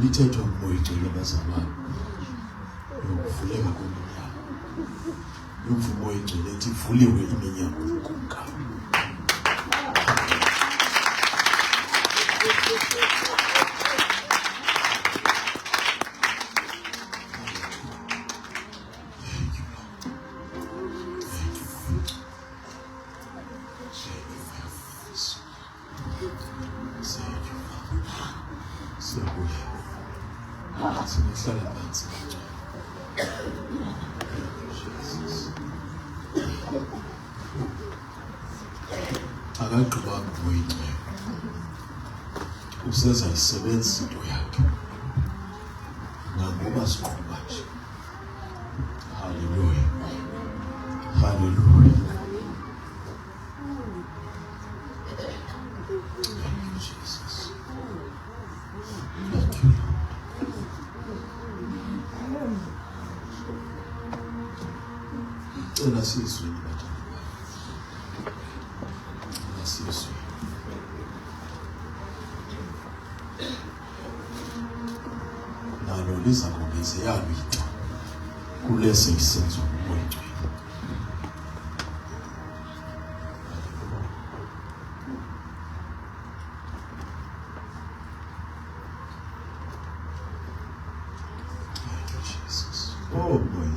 Lithetha umoyigcina bazalwane yokuvuleka kweminyaka yomvumo oyigcina ethi ivuliwe iminyango yokumkani. Akagqibanga umoyigcina usezayisebenzisa into yakhe ngoba siqhuba nje. Haleluya, haleluya. Thank you, Jesus. Thank you, Lord. Cela sizweni bathanda nasizwe nalo liza kongeza yalwitha kulesi isenzo ngomoyigcina. Thank you, Jesus. Oh boy.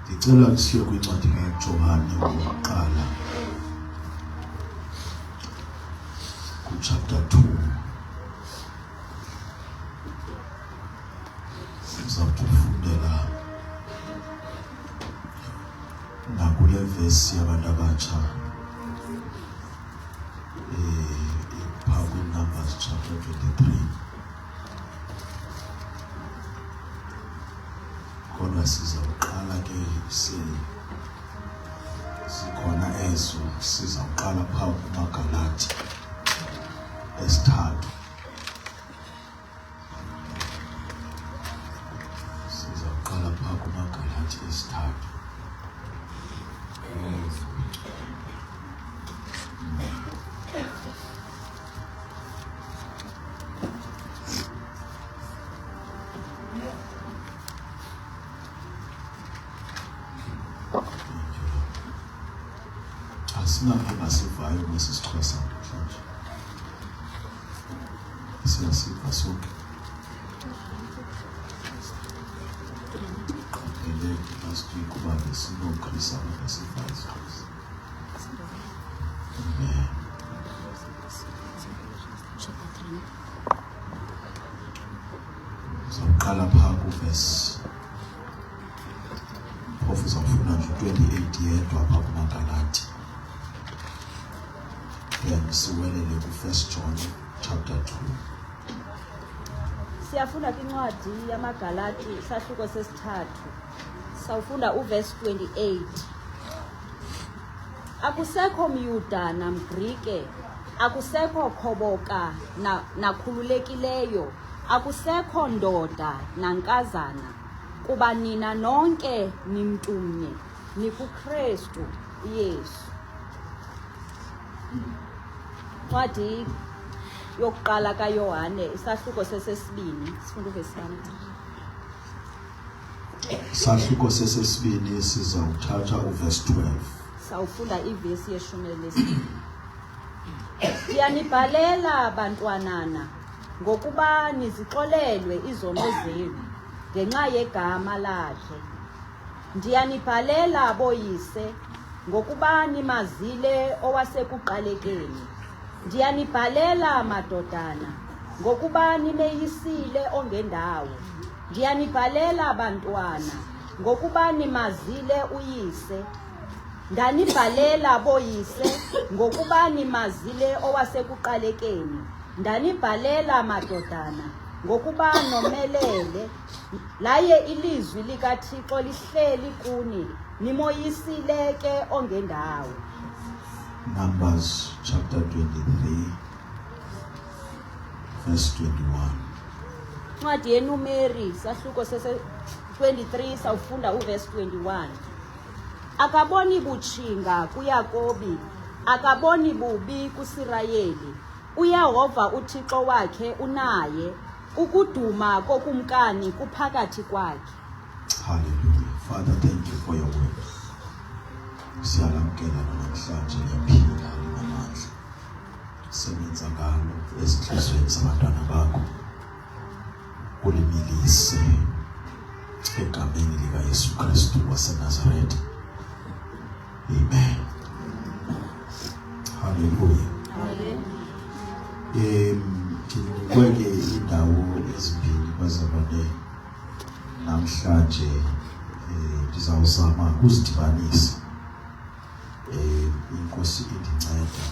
Ndicela siye kwincwadi kaJohane wokuqala chapter 2. Sizawufundela nakule verse yabantu abatsha in Numbers chapter 23. Kodwa sizawuqala ke sikhona ezo sizawuqala phaa kumaGalati esithathu. Sizawuqala phaa kumaGalati esithathu. Asinabo basivayo kwesixhosa namhlanje. Siyasiva sonke. Last week kuba besinokhulisa abasivayo isixhosa. Amen. Sizawuqala phaa kuverse phofu uzawufuna nje 28 yedwa phaa kumaGalati. Siwelele ku1 John chapter 2. Siyafunda kwincwadi yamaGalati isahluko sesithathu. Sawufunda uverse 28. Akusekho Myuda namGrike, akusekho khoboka nakhululekileyo, akusekho ndoda nankazana, kuba nina nonke nimntumnye nikuKristu Yesu. Ncwadi yokuqala kaYohane isahluko sesesibini sifunda uverse 1. Isahluko sesesibini sizawuthatha uverse 12. Sawufunda ivesi ye12. Ndiyanibhalela bantwanana ngokuba nizixolelwe izono zenu ngenxa yegama lakhe. Ndiyanibhalela boyise ngokuba nimazile owasekuqalekeni. Ndiyanibhalela madodana ngokuba nimeyisile ongendawo. Ndiyanibhalela bantwana ngokuba nimazile uyise. Ndanibhalela boyise ngokuba nimazile owasekuqalekeni. Ndanibhalela madodana ngokuba nomelele laye ilizwi likaThixo lihleli kuni nimoyisile ke ongendawo. Numbers chapter 23 verse 21. Ncwadi yeNumeri sahluko sese 23 sawufunda uverse 21. Akaboni butshinga kuYakobi, akaboni bubi kuSirayeli. uYehova uThixo wakhe unaye, ukuduma kokumkani kuphakathi kwakhe. Hallelujah. Father, thank you for your word. Siyalamkela namhlanje liyaphila linamandla. Sebenza ngalo ezinhlizweni zabantwana bakho. Ulimilise egameni likaYesu Kristu waseNazaretha. Amen. Hallelujah. Ndikweke indawo ezimbili bazabane namhlanje ndizawuzama ukuzidibanisa. Inkosi indinceda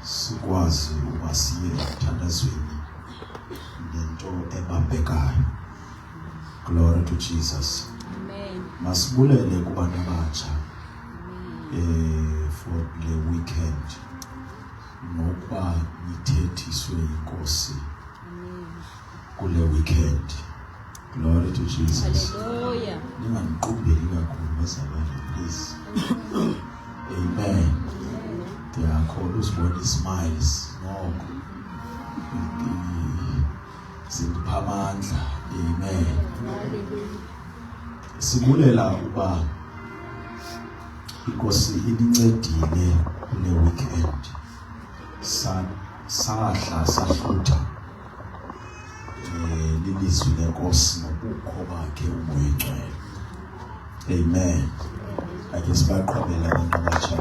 sikwazi ukuba siye emthandazweni nento ebambekayo. Glory to Jesus. Amen. Masibulele kubantu abatsha for the weekend ngokuba nithethiswe inkosi kule weekend. Glory to Jesus. Hallelujah. Ninganiqubeli kakhulu bazalwane, please. Amen. Ndiyakhona uzibona smiles noko zindipha amandla. Amen. Sibulela uba inkosi inincedile kule weekend. Sahla sahlutha lilizwi lenkosi nobukho bakhe umoya ngcwele. Amen. Ake sibaqhubela abantu abatsha.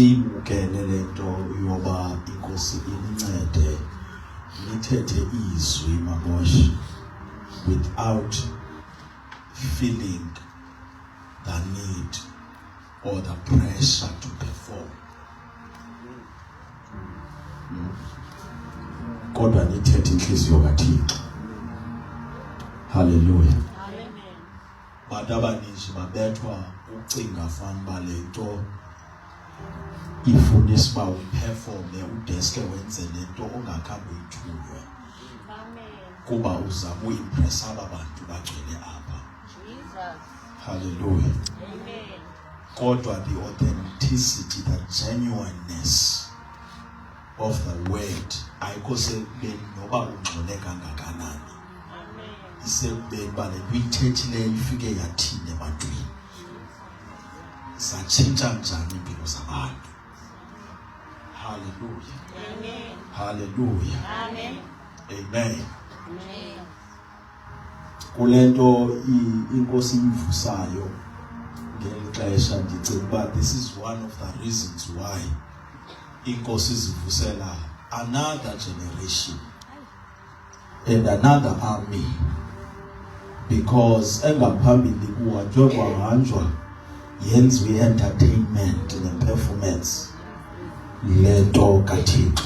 siyibukele lento yoba inkosi inincede nithethe izwi maboshi without feeling the need or the pressure to perform. Kodwa nithethe inhliziyo kaThixo. Hallelujah. Bantu abaninji babethwa ucinga fanba lento ifuna isiba uperforme udeske wenze lento ongakhambi uyithunywe. Kuba uzama uimpress abantu bagcwele apha. Hallelujah. Amen. Kodwa the authenticity, the genuineness of the word ayikho sekubeni noba ungxole kangakanani. Isekubeni bale kuyithethileyo ifike yathini ebantwini. Satshintsha njani impilo zabantu. Hallelujah. Amen. Hallelujah. Amen. Amen. Amen. Kulento inkosi ivusayo ngelixesha ndicinga uba this is one of the reasons why inkosi zivusela another generation and another army, because engaphambili kuhanjwe kwahanjwa yenziwe entertainment ne-performance lento kaThixo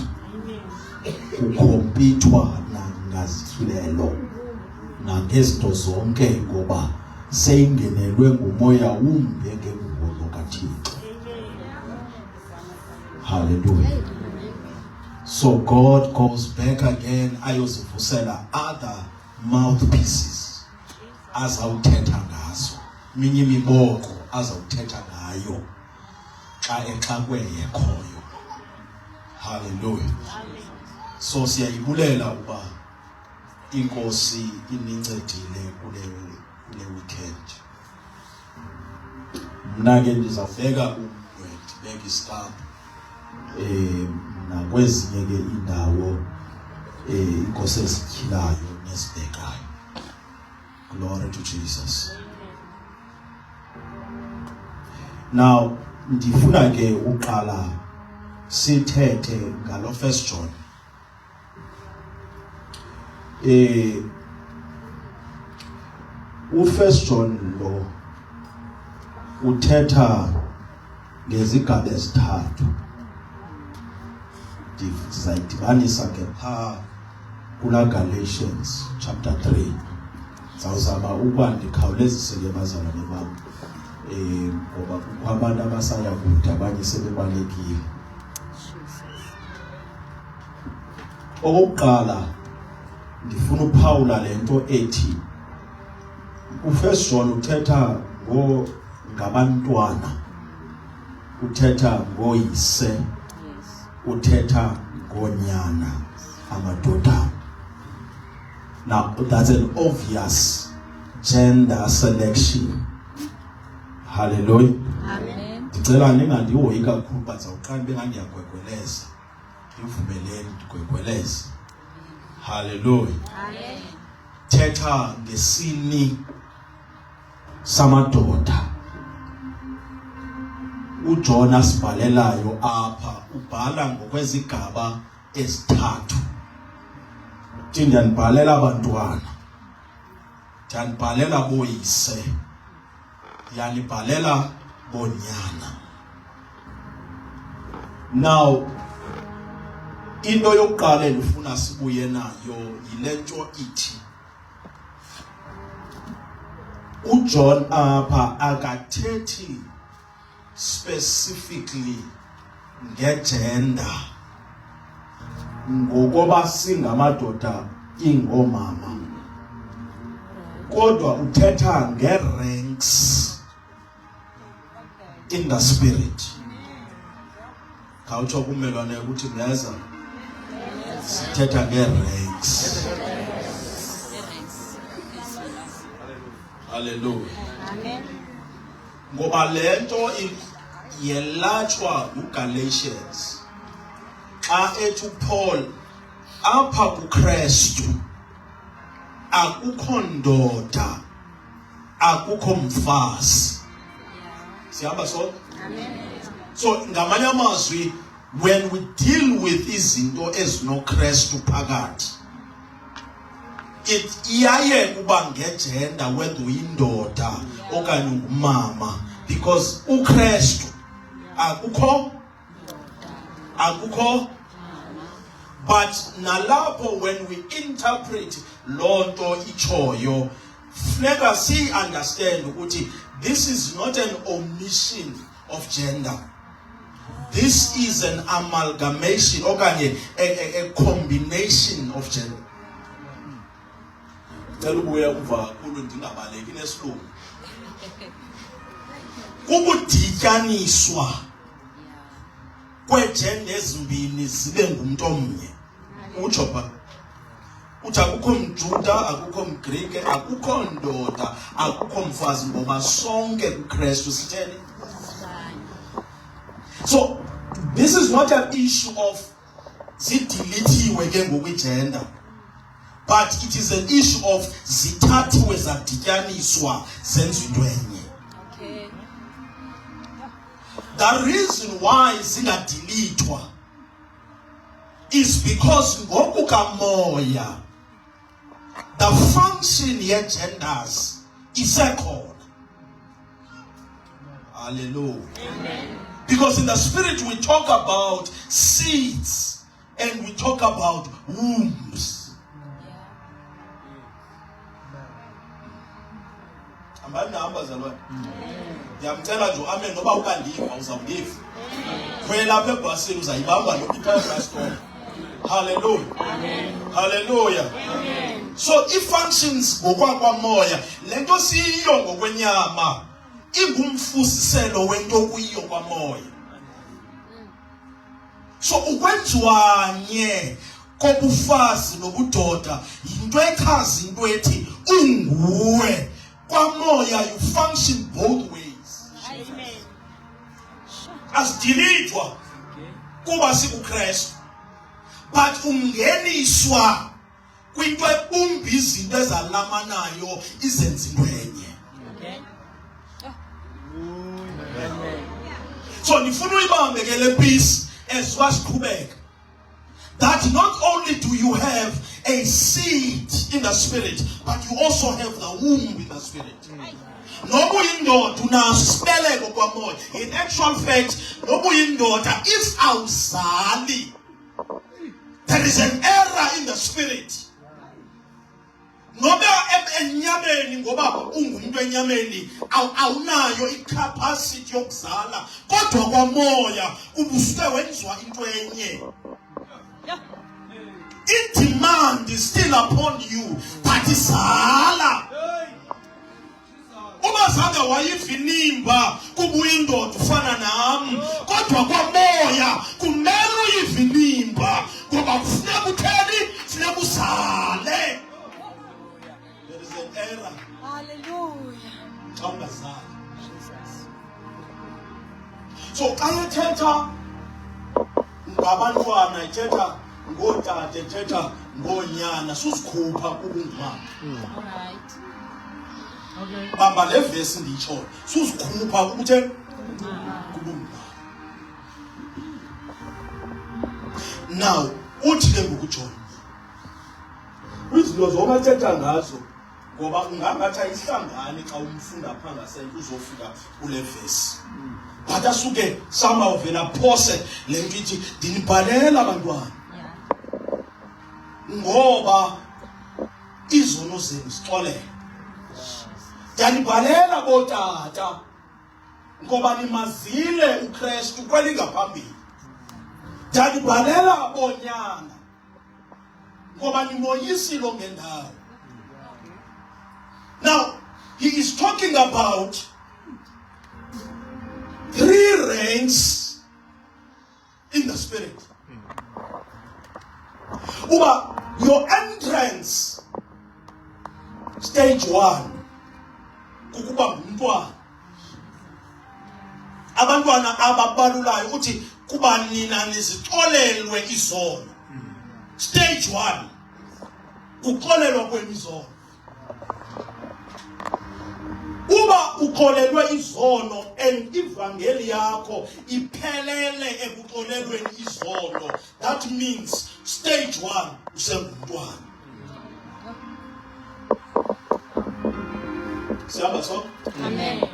ukhompithwa nangazihlelo nangezinto zonke ngoba seyingenelwe ngumoya wumbi ngengubo kaThixo. Hallelujah. So God goes back again ayozivusela other mouthpieces azawuthetha ngazo, minye imiboko azawuthetha ngayo xa exakwe yekhoyo. Hallelujah. So siyayibulela uba inkosi inincedile kule weekend. Mna ke ndizawubeka ndibeka istamp nakwezinye ke indawo inkosi ezityilayo nezibhekayo. Glory to Jesus. Now ndifuna ke uqala sithethe ngalo 1 John. U1 John lo uthetha ngezigaba ezithathu. Ndizayidibanisa ke pha kula Galatians chapter 3. Zawuzama ukuba ndikhawulezise ke bazalwane bam ngoba kukho abantu abasaya kude abanye sebebalekile. Okokuqala ndifuna uPaula lento ethi u1 John uthetha ngabantwana, uthetha ngoyise, uthetha ngonyana amadodana. Now that's an obvious gender selection. Hallelujah. Amen. Ndicela ningandihoyi kakhulu bazawuqala bengandiyagwegweleza. Ndivumeleni ndigwegweleze. Hallelujah. Amen. Thetha ngesini samadoda. uJohn asibhalelayo apha ubhala ngokwezigaba ezithathu. Ndiyandibhalela abantwana, ndiyandibhalela boyise, ndiyandibhalela bonyana. Now into yokuqala endifuna sibuye nayo yilento ithi uJohn apha akathethi specifically ngegender ngokuba singamadoda ingomama, kodwa uthetha ngeranks in the spirit. Khawutsho kumelwane ukuthi ngeza sithetha ngeranks. Hallelujah. Amen. Ngoba lento yelatshwa uGalatians xa ethi Paul apha kuKristu akukho ndoda, akukho mfazi. Sihamba so? Amen. So ngamanye amazwi, when we deal with izinto ezinoKristu phakathi, it iyaye kuba ngegender whether uyindoda okanye ungumama, because uKristu akukho. But nalapho when we interpret lonto ichoyo, funeka si understand ukuthi this is not an omission of gender. This is an amalgamation okanye a combination of gender. Cela ubuye kuva kakhulu ndingabaleki nesilungu. Kukudityaniswa kwegender ezimbini zibe ngumuntu omnye. Utsho pha uthi akukho mJuda, akukho mGreek, akukho ndoda, akukho mfazi, ngoba sonke kuKristu sitheni. So this is not an issue of zidilithiwe ke ngokugender, but it is an issue of zithathiwe zadityaniswa zenziwe into enye. Okay. The reason why zingadilithwa is because ngokukamoya the function ye-genders isekhona. Hallelujah. Amen. Because in the spirit we talk about seeds and we talk about wombs. Ndiyamcela nje amen noba ukandiva uzawudiva. Khwela apha ebhasini uzayibamba noPeter Stone. Hallelujah. Amen. Hallelujah. Amen. So i-functions ngokwakwamoya, lento siyiyo ngokwenyama ingumfuziselo wento kuyiyo kwamoya. So ukwenziwanye kobufazi nobudoda yinto echaza into ethi unguwe. Kwamoya you function both ways. Amen. Asidilithwa kuba sikuKristu, but ungeniswa kwinto ebumba izinto ezalamanayo izenza into enye. Okay. So nifuna uyibambe ke le peace as wasiqhubeka, that not only do you have a seed in the spirit, but you also have the womb in the spirit. Nobu yindoda unasibeleko kwamoya. In actual fact, nobu yindoda, if awuzali, there is an error in the spirit. Noba enyameni ngoba ungumuntu enyameni awunayo icapacity yokuzala, kodwa kwamoya ubusuke wenziwa into enye. Demand is still upon you, but izala. Uma zanga wayivinimba kubuya indoda ufana nami, kodwa kwamoya kumele uyivinimba ngoba kufuneka utheni, kufuneka uzale. There is an error. Hallelujah. Xa ungazali. Jesus. So xa ethetha ngabantwana ethetha ngotata ethetha ngonyana susikhupha kubungumama. All right. Okay. Bamba le verse nditsho susikhupha ukuthe kubungumama. Now uthi ke ngokuJohn izinto zobathetha ngazo ngoba ungangathi ayihlangani xa umfunda pha ngasenye uzofika kule verse. But asuke somehow vela phose le nto ithi ndinibhalela abantwana ngoba izono zenu zixolele. Ndanibhalela bootata ngoba nimazile uKristu kwelingaphambili. Ndanibhalela boonyana ngoba nimoyisile ngendawo. Now he is talking about 3 ranks in the spirit. Uba your entrance stage 1 kukuba ngumntwana. Abantwana ababalulayo uthi kuba nina nizixolelwe izono. Stage 1 kuxolelwa kwemizono. Uba ukholelwe izono and ivangeli yakho iphelele ekuxolelweni izono, that means stage 1 usengumntwana. Siyaba so? Amen.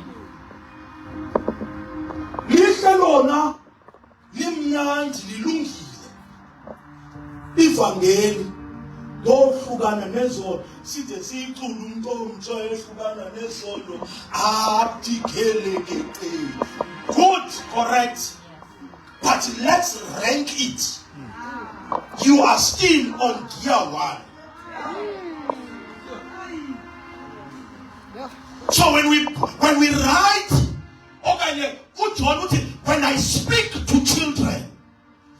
Lihle lona limnandi lilungile. Ivangeli lohlukana nezono side siyicula umntomtsho ehlukana nezono abdikeleke. Good, correct. But let's rank it. You are still on gear 1. So when we write, okay, John, when I speak to children,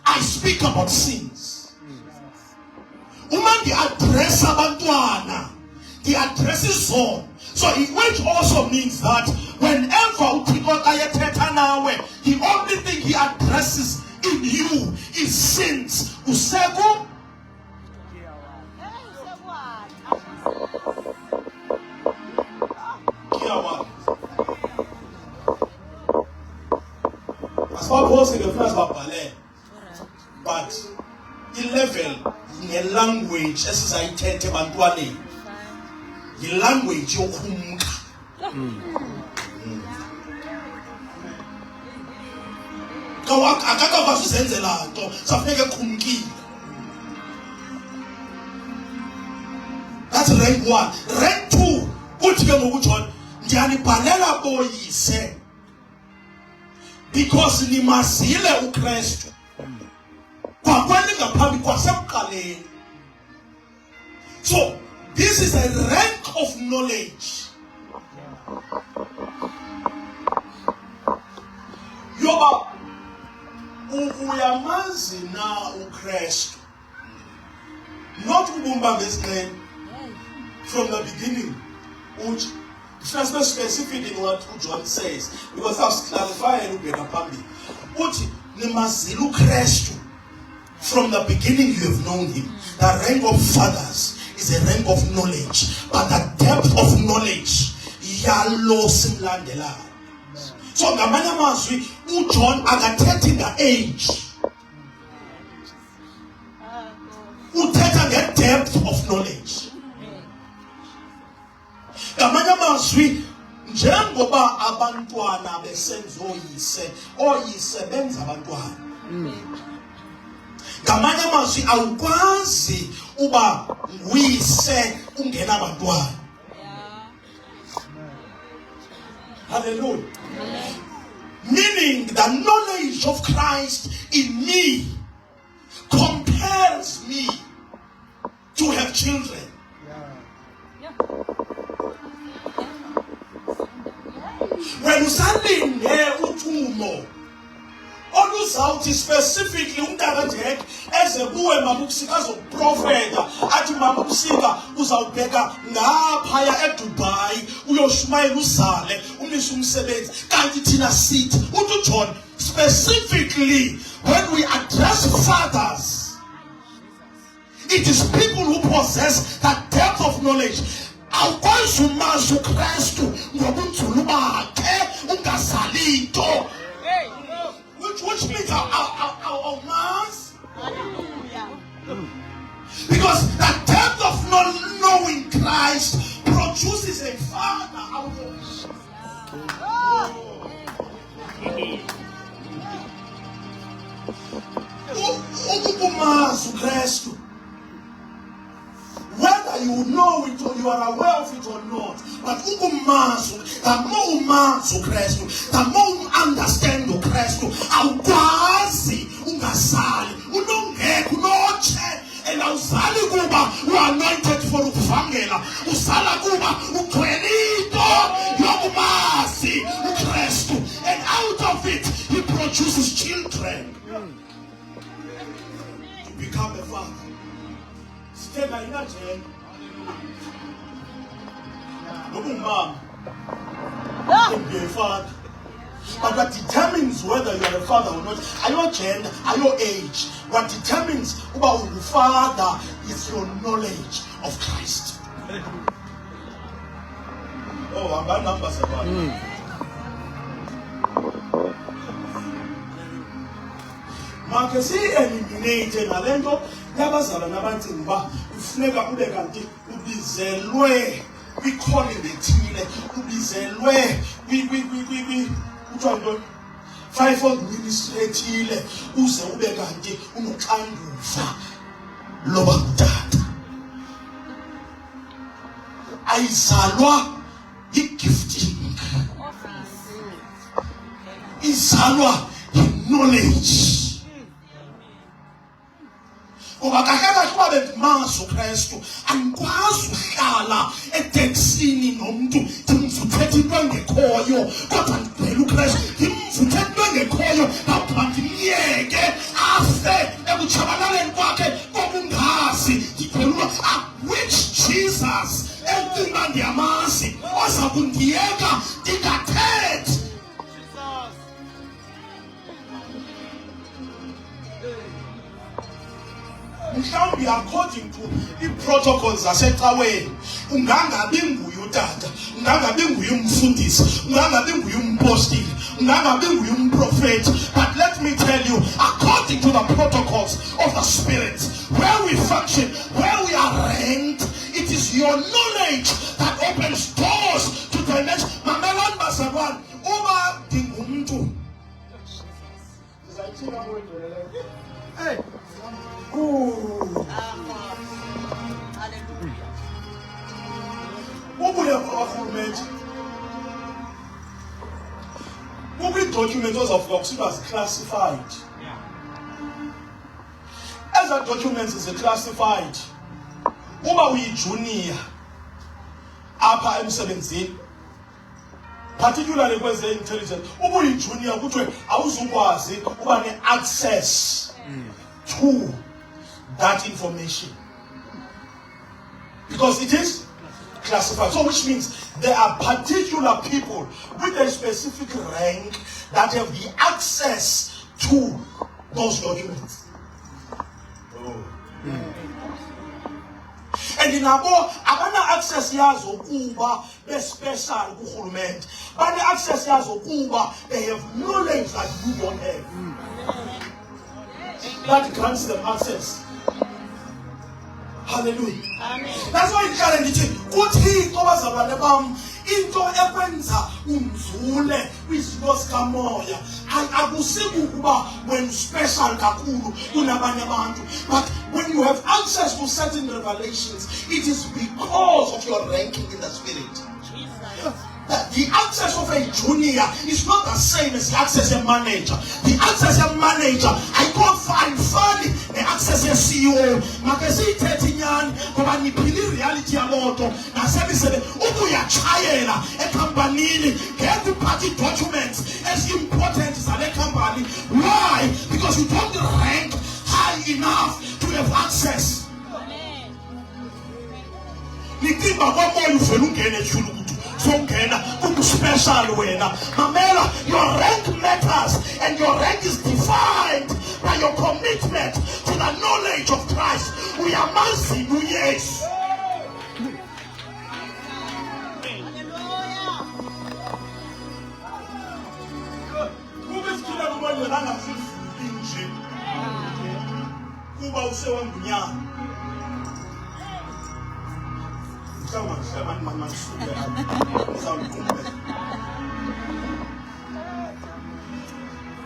I speak about sins. The address abantwana, the address is on. So which also means that whenever the only thing he addresses in you is sins. Usego. But 11 in a language as I tell bantwane, the language yokumka. Akakava susenzela nto safuneka khumkile. That's rank 1. Rank 2 uthi ke ngokuJohn ndiyanibhalela boyise because nimazile uKristu kwakwani ngaphambi kwasemqaleni. So this is a rank of knowledge. Yoba uyamazi na uKristu, not ubumba ngesinene from the beginning. Which is specific in what John says, because that's clarifying uthi nimazile uKristu. From the beginning you have known him. The rank of fathers is a rank of knowledge, but the depth of knowledge yalo simlandela. So ngamanye amazwi uJohn akathethi age, uthetha nge-depth of knowledge. Ngamanye amazwi njengoba abantwana besenza oyise benza abantwana. Ngamanye amazwi awukwazi uba nguyise ungena abantwana. Hallelujah. Meaning the knowledge of Christ in me compels me to have children. When usalinde uthumo oluzawuthi specifically umntakadek ezebuwe mabukusika azoprofeta athi mabukusika uzawubheka ngaphaya eDubai uyoshumayela uzale umise umsebenzi kanti thina sithi uthi John specifically when we address fathers, it is people who possess that depth of knowledge. Awukwazi umazi uKristu ngobunzulu bakhe ungazali into. Which means our mass. Because the depth of not knowing Christ produces a father out of us. Whether you know it or you are aware of it or not, but the more umazi uKristu, the more you understand uKristu, awukwazi ungasali, unongeke unoche, and awuzali kuba you are anointed for ukuvangela, usala kuba ugcwele into yokumazi uKristu, and out of it he produces children. To become a father. Stay in that chain. Look, mom. Can be a father. But what determines whether you are a father or not, are your gender, are your age. What determines about the father is your knowledge of Christ. Oh, I'm not pastor. Make si-eliminate nalento yabazalwa nabansimba kufuneka ube kanti ubizelwe kwi-calling ethile, ubizelwe kuthiwa ntoni fivefold ministry ethile uze ube kanti unoxanduva loba ngutata. Ayizalwa yi-gifting, izalwa yi-knowledge. Ngoba kakade kuba bendimazi uKristu angikwazi uhlala eteksini nomuntu ndimvuthethe into engekhoyo, kodwa ndibhele uKristu ndimvuthethe into engekhoyo ngapha ndimyeke afe ekutshabalaleni kwakhe kobungazi. Ndibhele which Jesus entima ndiyamazi oza kundiyeka ndingathethi. Mhlawumbi according to i-protocols zasecaweni ungangabi nguye utata, ungangabi nguye umfundisi, ungangabi nguye umpostile, ungangabi nguye umprofeti. But let me tell you, according to the protocols of the Spirit, where we function, where we are ranked, it is your knowledge that opens doors to the next. Mamelani bazalwane, uba ndingumntu hey. Ubuya kwabakhulumente kukwi-documents ozawufika kusithiwa zi-classified. Eza documents zi-classified. Uba uyi-junior apha emsebenzini, particularly kweze-intelligence, uba uyi-junior kuthiwe awuzukwazi uba ne-access to that information because it is classified. So which means there are particular people with a specific rank that have the access to those documents. And in abo abana access yazo kuba be special kuhulumente, bana access yazo kuba they have knowledge that you don't have. That grants them access. Hallelujah. Amen. That's why ihlale ndithi kuThixo bazalwane bam into ekwenza umzule kwizinto zikamoya akusikukuba when special kakhulu kunabanye abantu, but when you have access to certain revelations, it is because of your ranking in the Spirit. The access of a junior is not the same as the access of a manager. The access of a manager, I can't find funny the access of CEO. Makasi 13 years, but I believe reality a lot. Now, said, Ubuya Chayela, a company, get the party documents as important as a company. Why? Because you don't rank high enough to have access. Nitimba kwa moyo felungene chulu. Special wena. Mamela, your rank matters, and your rank is defined by your commitment to the knowledge of Christ. We are mercy, yes.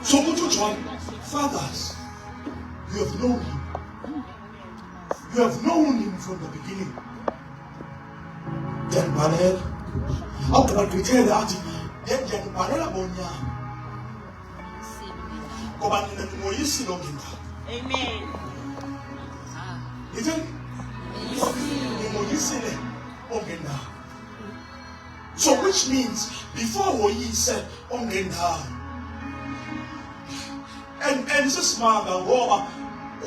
So good to join fathers. You have known him. You have known him from the beginning. Then Banel, how can I tell that? Then Banel Abonia. Amen. So which means before he said Ongenda and this man ngoba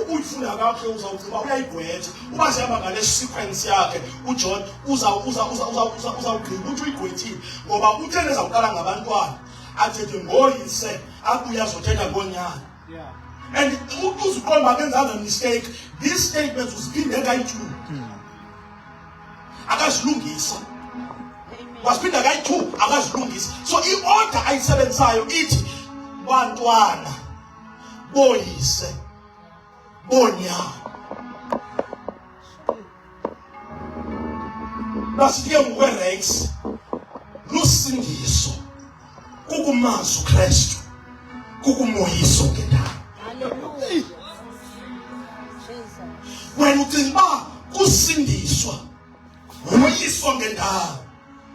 ubuyifuna kakhe uzawuziba uyayigwetha uba sihamba ngale sequence yakhe uJohn uzawugqiba uthi uyigwethile ngoba uthene zawuqala ngabantwana athethe ngoyise abuya azothetha ngonyana. And uzuqomba kenza a mistake. These statements was being negative. Akazilungisa. wasiphinda kayi-2 akazilungisa. So i-order ayisebenzisayo ithi bantwana boyise bonyana. Nasithi-ke ngokwe-race lusindiso kukumazi uKristu kukumoyiso ngendaba. Wena ucinga uba kusindiswa umoyiso ngendaba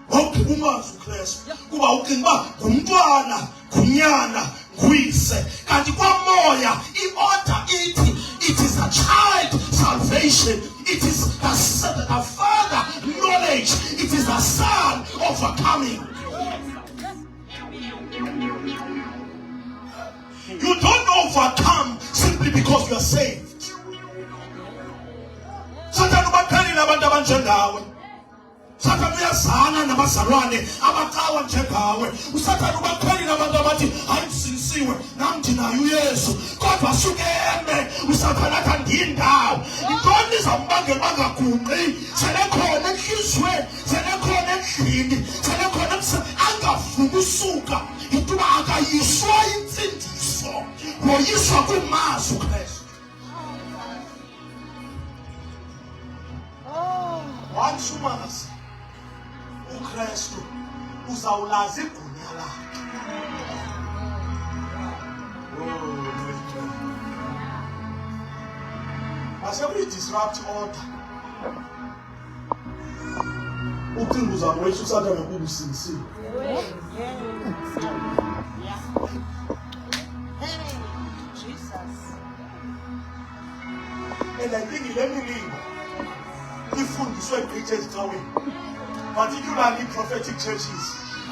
wawugqiba umazi uKristu kuba ucinga uba ngumntwana ngunyana nguyise. Kanti kwamoya i-order ithi it is a child salvation, it is a father knowledge, it is a son overcoming. You don't overcome simply because you are saved. Satan ubakhali nabantu abanjengawe. Satan uyazana nabazalwane abacawa njengawe. Usathane ubakhali nabantu abathi ayisisiwe nami ndinayo uYesu. Kodwa sukeme usathane athi andindawo. Intoni izambangela bangagunqi? Selekhona enhlizweni, selekhona endlini, selekhona angafuni usuka. Intuba akayiswa insindiso. Woyiswa kumazi uKristu. Once umazi uKristu uzawulazi igunya lakhe. Mase disrupt order. Ucinga uzamoyisa usathane ngokuba usinisile. And I think le milingo ifundiswe eGreat Ezicaweni, particularly prophetic churches,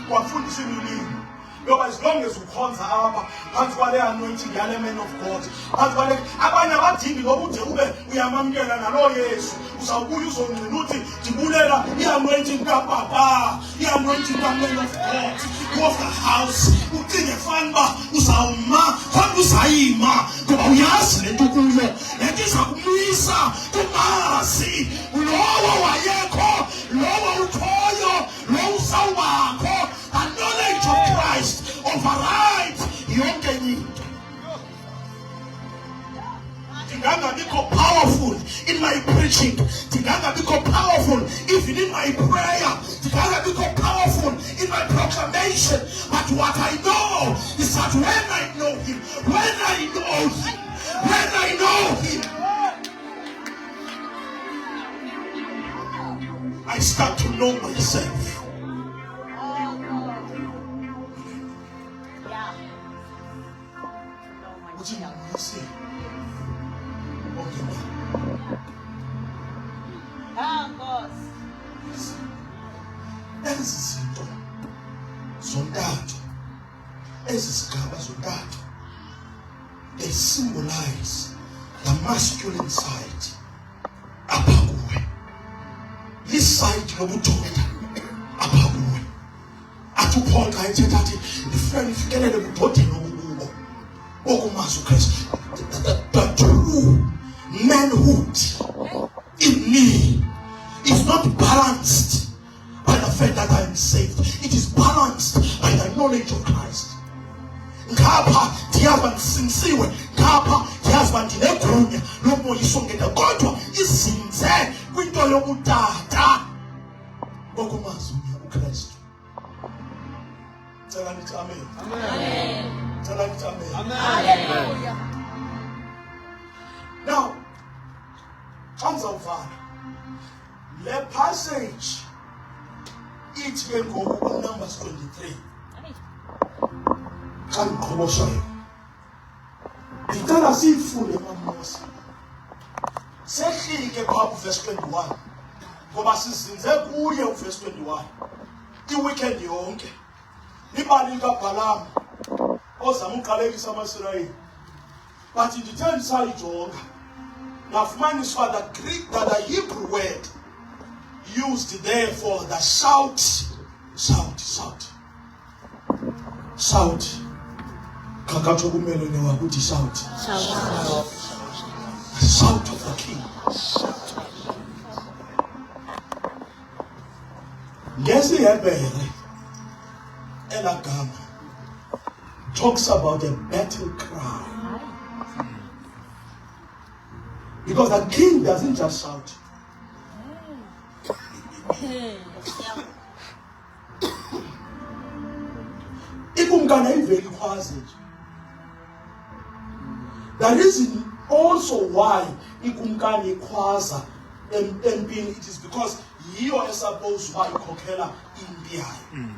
kwafundiswa imilingo yoba as long as ukhonza apha phansi kwale anointing yale man of God, phansi kwale abanye abadingi ngoba ude ube uyamamkela nalo Yesu, uzawubuya uzongqina uthi ndibulela i-anointing kaPapa, i-anointing kaMan of God, of the house. Ucinge fanuba uzawuma kodwa uzayima ngoba uyazi lento kuyo lento izakumisa kumazi lowo wayekho, lowo ukhoyo, lowo usawubakho. The knowledge of Christ overrides yonke into. Ndingangabikho powerful in my preaching, ndingangabikho powerful even in my prayer, ndingangabikho powerful in my proclamation, but what I know is that when I know him, I start to know myself. What do you say? Ezi zinto zontathu, ezi zigaba zontathu, they symbolize the masculine side apha kuwe, this side lobudoda apha kuwe. Athi uPaul xa ethetha athi ndifuna nifikelele ebudodeni obukubo okumazi uKristu. The true manhood in me is not balanced by the fact that I am saved. It is balanced by the knowledge of Christ. Ngapha ndiyazi ndisinsiwe, ngapha ndiyazi ndinegunya lomoyiso ngenda, kodwa izinze kwinto yobutata bokumazi uKristu. Cela nithi amen. Amen. Cela nithi amen. Amen. Hallelujah. Now, Tanzania, the passage each can go on Numbers 23. Can come show you. The tell us if full Moses. Say ke kwa verse 21. Ngoba sizinze kuye verse 21. Iweekend yonke. Ibali kaBalaam ozama uqalekisa amaSirayeli. But in the 10th side jonga. Nafumaniswa the Greek, that the Hebrew word used there for the shout. Kakato kumelo ne wakuthi shout. The shout of the king. lesihebhere elagama talks about a battle cry. Because the king doesn't just shout. Ikumkani ayiveli khwazi. The reason also why ikumkani ikhwaza empini, it is because yiyo esupposed uba ikhokhela impi yayo.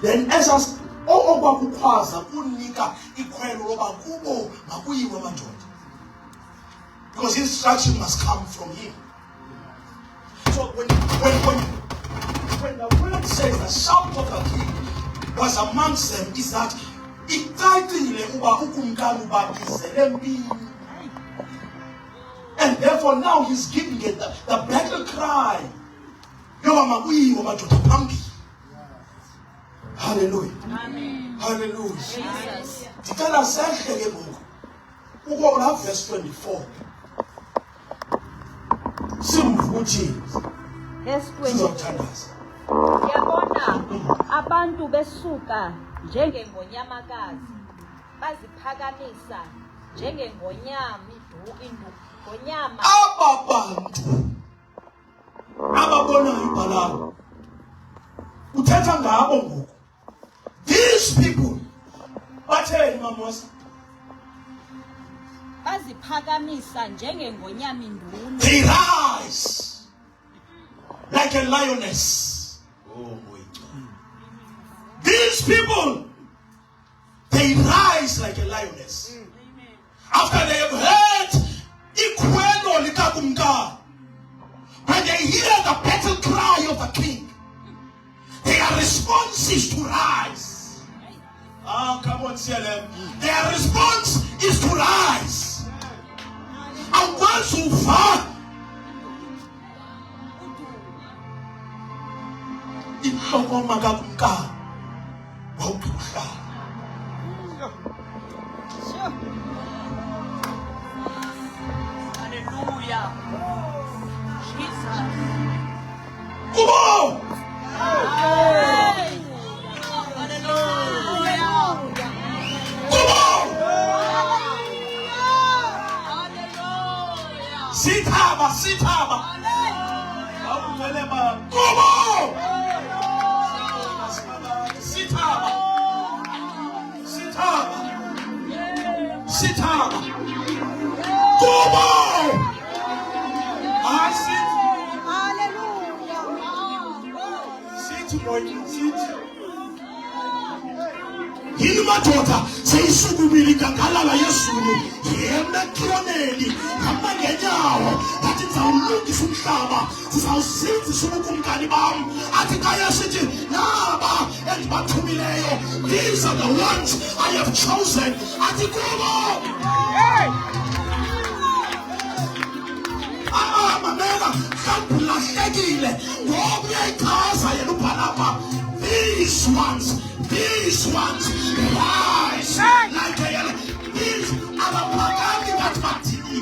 Then esas okwakukhwaza kunika ikhwelo loba kubo makuyiwe amadoda. Because instruction must come from him. So when the word says the shout of the king was amongst them, is that and therefore now he's giving it the battle cry. Hallelujah. Amen. Hallelujah. Jesus. Verse 24. Verse 24. Yabona abantu besuka njengengonyamakazi baziphakamisa njengengonyama Ababantu ababona ibhalalo uthetha ngabo ngoku. These people batheni mamosa? baziphakamisa njengengonyama induna. They rise like a lioness. Oh my God. These people, they rise like a lioness. After they have heard Ikweno likakumka, when they hear the battle cry of the king, their response is to rise. Come on, CLM. Their response is to rise. And once you fall, Hallelujah. Jesus. come on! Hallelujah. Come on! Hallelujah. Sithaba. Come on! Sithaba. Come on! I sit, boy, sit. Yini madoda seyisukubili kangalala yesulu yena kioneli hamba ngenyawo athi zawulungisa umhlaba sizawusinzisa ubukumkani bam athi kaya sithi naba endibathumileyo, these are the ones I have chosen. Athi kubo mamela mhlawumbi ulahlekile ngoba uyayichaza yena ubhalapha. These ones rise like a yellow. These abapagani that batini,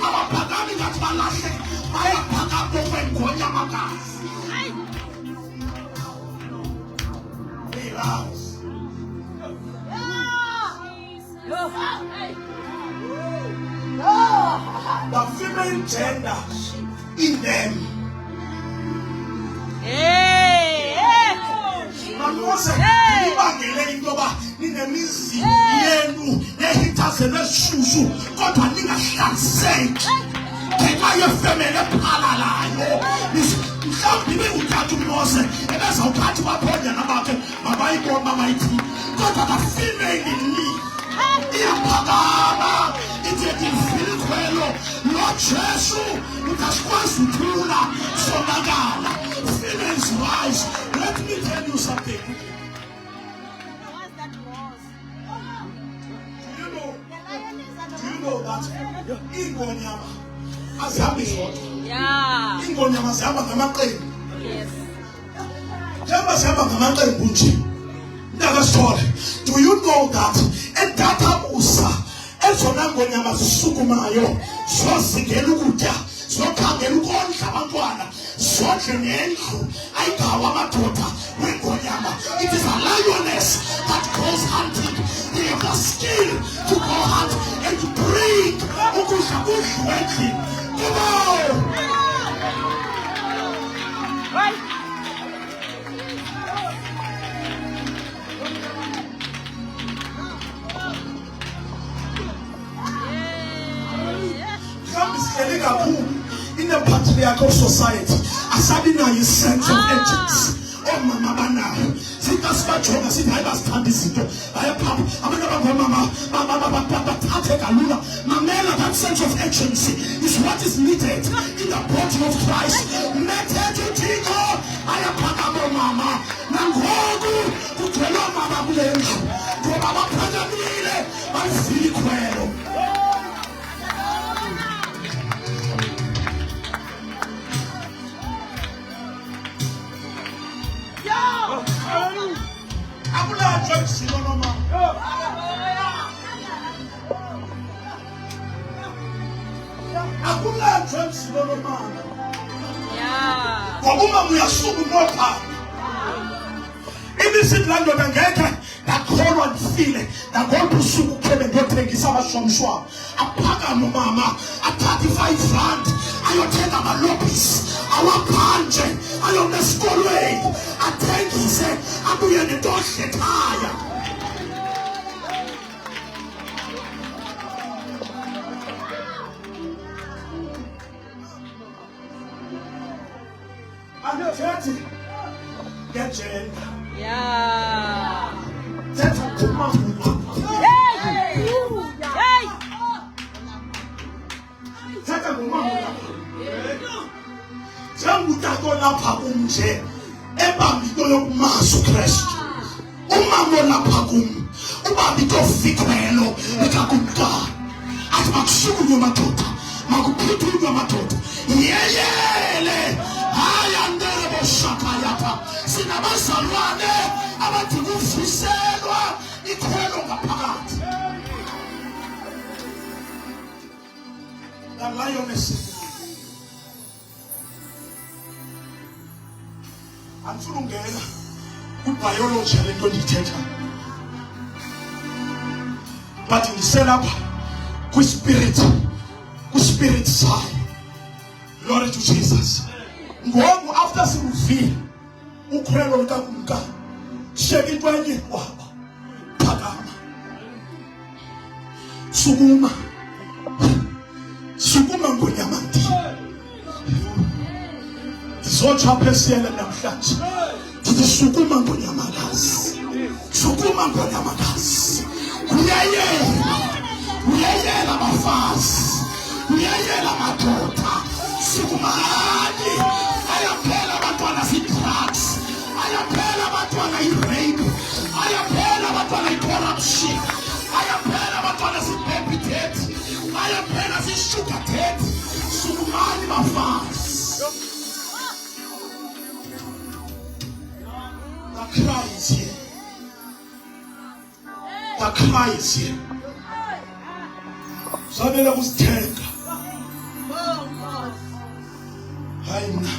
abapagani that balahle, bayapagabo kwengonyamakazi. They rise. The female gender in them. Mamose ibangele into ba ninemizi yenu ehithazelwe shushu kodwa ningahlanzeki ngenxa yefemele phalalayo. Mhlawumbi bekuthatha uMose ebezawuphathi baphonyana bakhe mabayibona bayithi kodwa the female in me iyaphakama ithi ndifile ikhwelo loJesu ukasikwazi uthula sonakala. Females rise. Let me tell you something. Do you know that ingonyama azihambi zodwa? Yeah. Ingonyama zihamba ngamaqembu. Yes. Njengoba zihamba ngamaqembu nje. Ndakasithole. Do you know that edathabusa ezona ngonyama zisukumayo zozingela ukutya siyokhangela ukondla abantwana, sondle nendlu ayigawa amadoda wengonyama. It is a lioness that goes hunting. They have the skill to go hunt and to bring ukudla kudliwe endlini. Come on! Right. In the patriarchal society, asabinayo sense of urgency. Oh mama banayo. Sikasibajonga sithi hayi basithanda izinto. Hayi papa, abantu abangomama bathathe kalula. Mamela, that sense of urgency is what is needed in the body of Christ. Methethe uThixo ayaphakama mama. Nangoku kugcwele mama kule ndlu. Ngoba baphakamile bazile ikhwelo. Yeah. Ngoba uyasuka umopha. Ibisithi la ndoda ngeke ngakholwa ngifile ngakholwa usuku ukhebe ngiyothengisa abashomshwa. Aphakama mama athathe 5 rand ayothenga amalobisi awaphanje ayona esikolweni athengise abuye nentohle ekhaya. Andithethi ngejenda. Yeah. Thetha kumamula. Hey! Hey! Thetha kumamula. Njengutako lapha kunje ebambito yokumazi uKristu. Umama lapha kum ubambito fikhwelo likakumkani. Athi makushukunywe madoda, makuphuthulwe madoda. Yeyele haya nderebo shakayapha. Sinabazalwane abadinga ukuvuselwa ikhwelo ngaphakathi. The lioness. Andifuna ungena kwibiology le nto ndithetha, but ndiselapha kwispirit side. Glory to Jesus. Ngoku after sikuvile ukhwelo likakumkani, sheka into enye waba phakama, sukuma ngonyamandi. Ndizotsha esiyele namhlanje ndithi sukuma ngonyamakazi, sukuma ngonyamakazi. Uyayela abafazi, uyayela madoda. Sukumani ayaphela abantwana zii-drugs, ayaphela abantwana i-rape, ayaphela abantwana i-corruption, ayaphela abantwana zii-baby daddy, ayaphela zii-sugar daddy. Sukumani bafazi. The cry is here. The cry is here. Sabela kusithenga. Hayi mina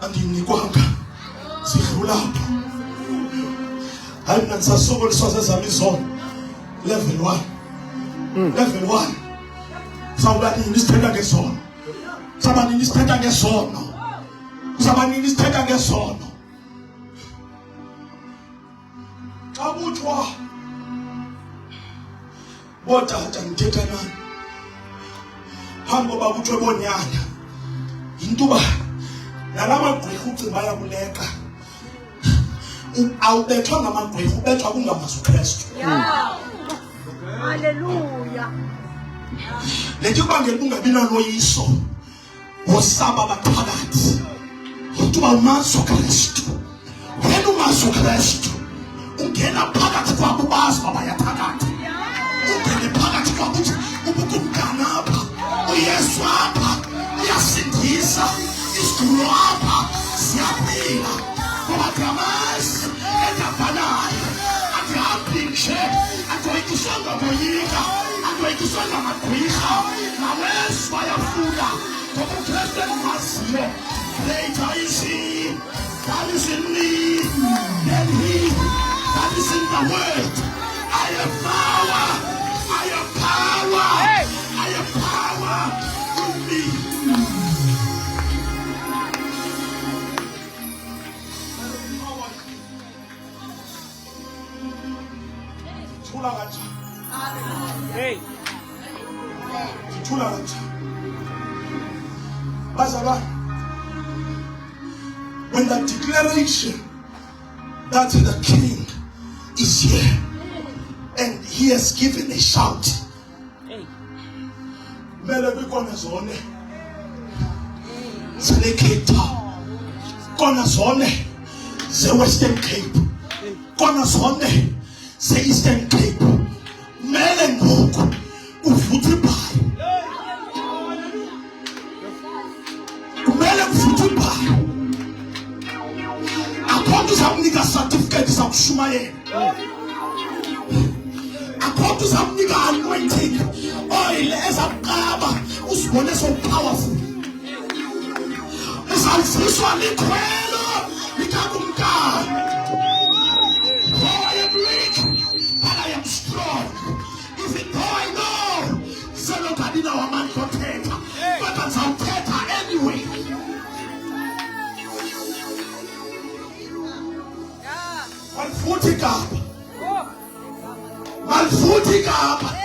andinikwanga sidlulapho. Hayi mina ngisasokoliswa zezami izono. Level 1. Level 1. Sawuba nini isithetha ngesono? Sawuba nini isithetha ngesono? Sawuba nini isithetha ngesono? Xa kuthiwa botata ngithetha nani phambi koba kuthiwe bonyana yintuba nalamagqwirha ucinga ayakuleqa. Awubethwa ngamagqwirha, ubethwa kungamazi uKristu. Hallelujah. Le nto ibangela ungabi naloyiso wosaba abaphakathi yintuba umazi uKristu. Wena umazi uKristu ungena phakathi kwabo bazi babayaphakathi. Ungene phakathi kwabo uthi ubukumkani apha, uYesu apha uyasindisa, isigulu apha siyaphila. Ngoba ngamazi endabhanayo andihambi nje, andoyikiswanga moyika, andoyikiswanga magqwirha. Nawesu bayafuna Greater is he that is in me than he that is in the world. I have power. I have power. I have power in me. Hey. When the declaration that the king is here and he has given a shout, the Western Cape, the Eastern Cape, certificate of Shumaye. According to some nigga anointing, oil as a kaba, who's one so powerful. As I visually quell, become God. Oh, I am weak, but I am strong. If it though I know, Zeno Kadina or man protect, but that's how better anyway. Malfutikaba.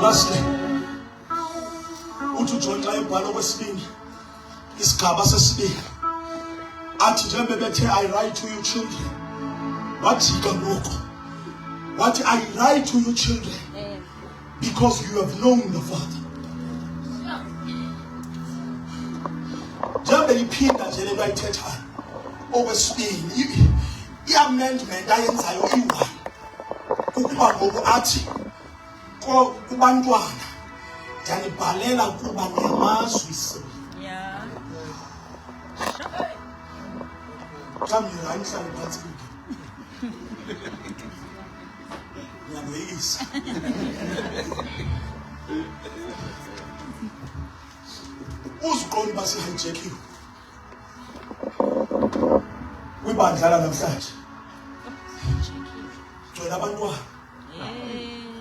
Lastly, uthi John xa ebhala okwesibini isigaba sesibini athi njengoba bethe I write to you children, wajika lokho wathi I write to you children because you have known the Father. Njengoba iphinda nje lento ayithethayo okwesibini i-amendment ayenzayo i-1 ukuba ngoku athi kubantwana yanibhalela kuba niyamazwi kamira ayihlale phansi ngiyaboyisa uziqondi basihijakiwe kwibandla namhlanje gcwele abantwana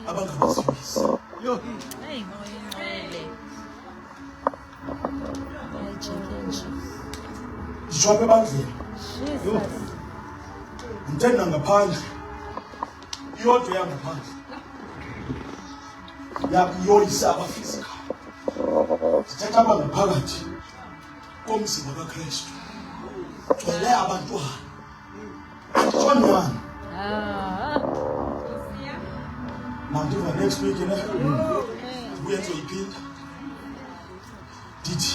abangabasifisi ndijwa ebandleni ndithetha ngaphandle iyodwa yangaphandle yakuyoyisa abafizika ndithetha abangaphakathi komzimba kaKristu gcwele abantwana anditsho nyani mandiva next week buye ndizoyiphinda ndithi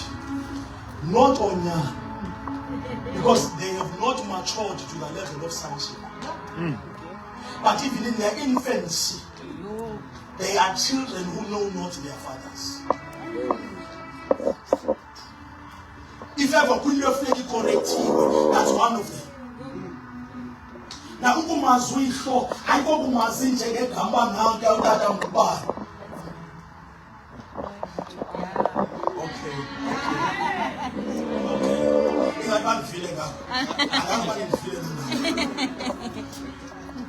not onyana because they have not matured to the level of sonship. But even in their infancy, they are children who know not their fathers. If ever could you have correct, that's one of them. Now, ukumazwisho ayikokumazinje ngegamba nanke utata ngubani. Okay.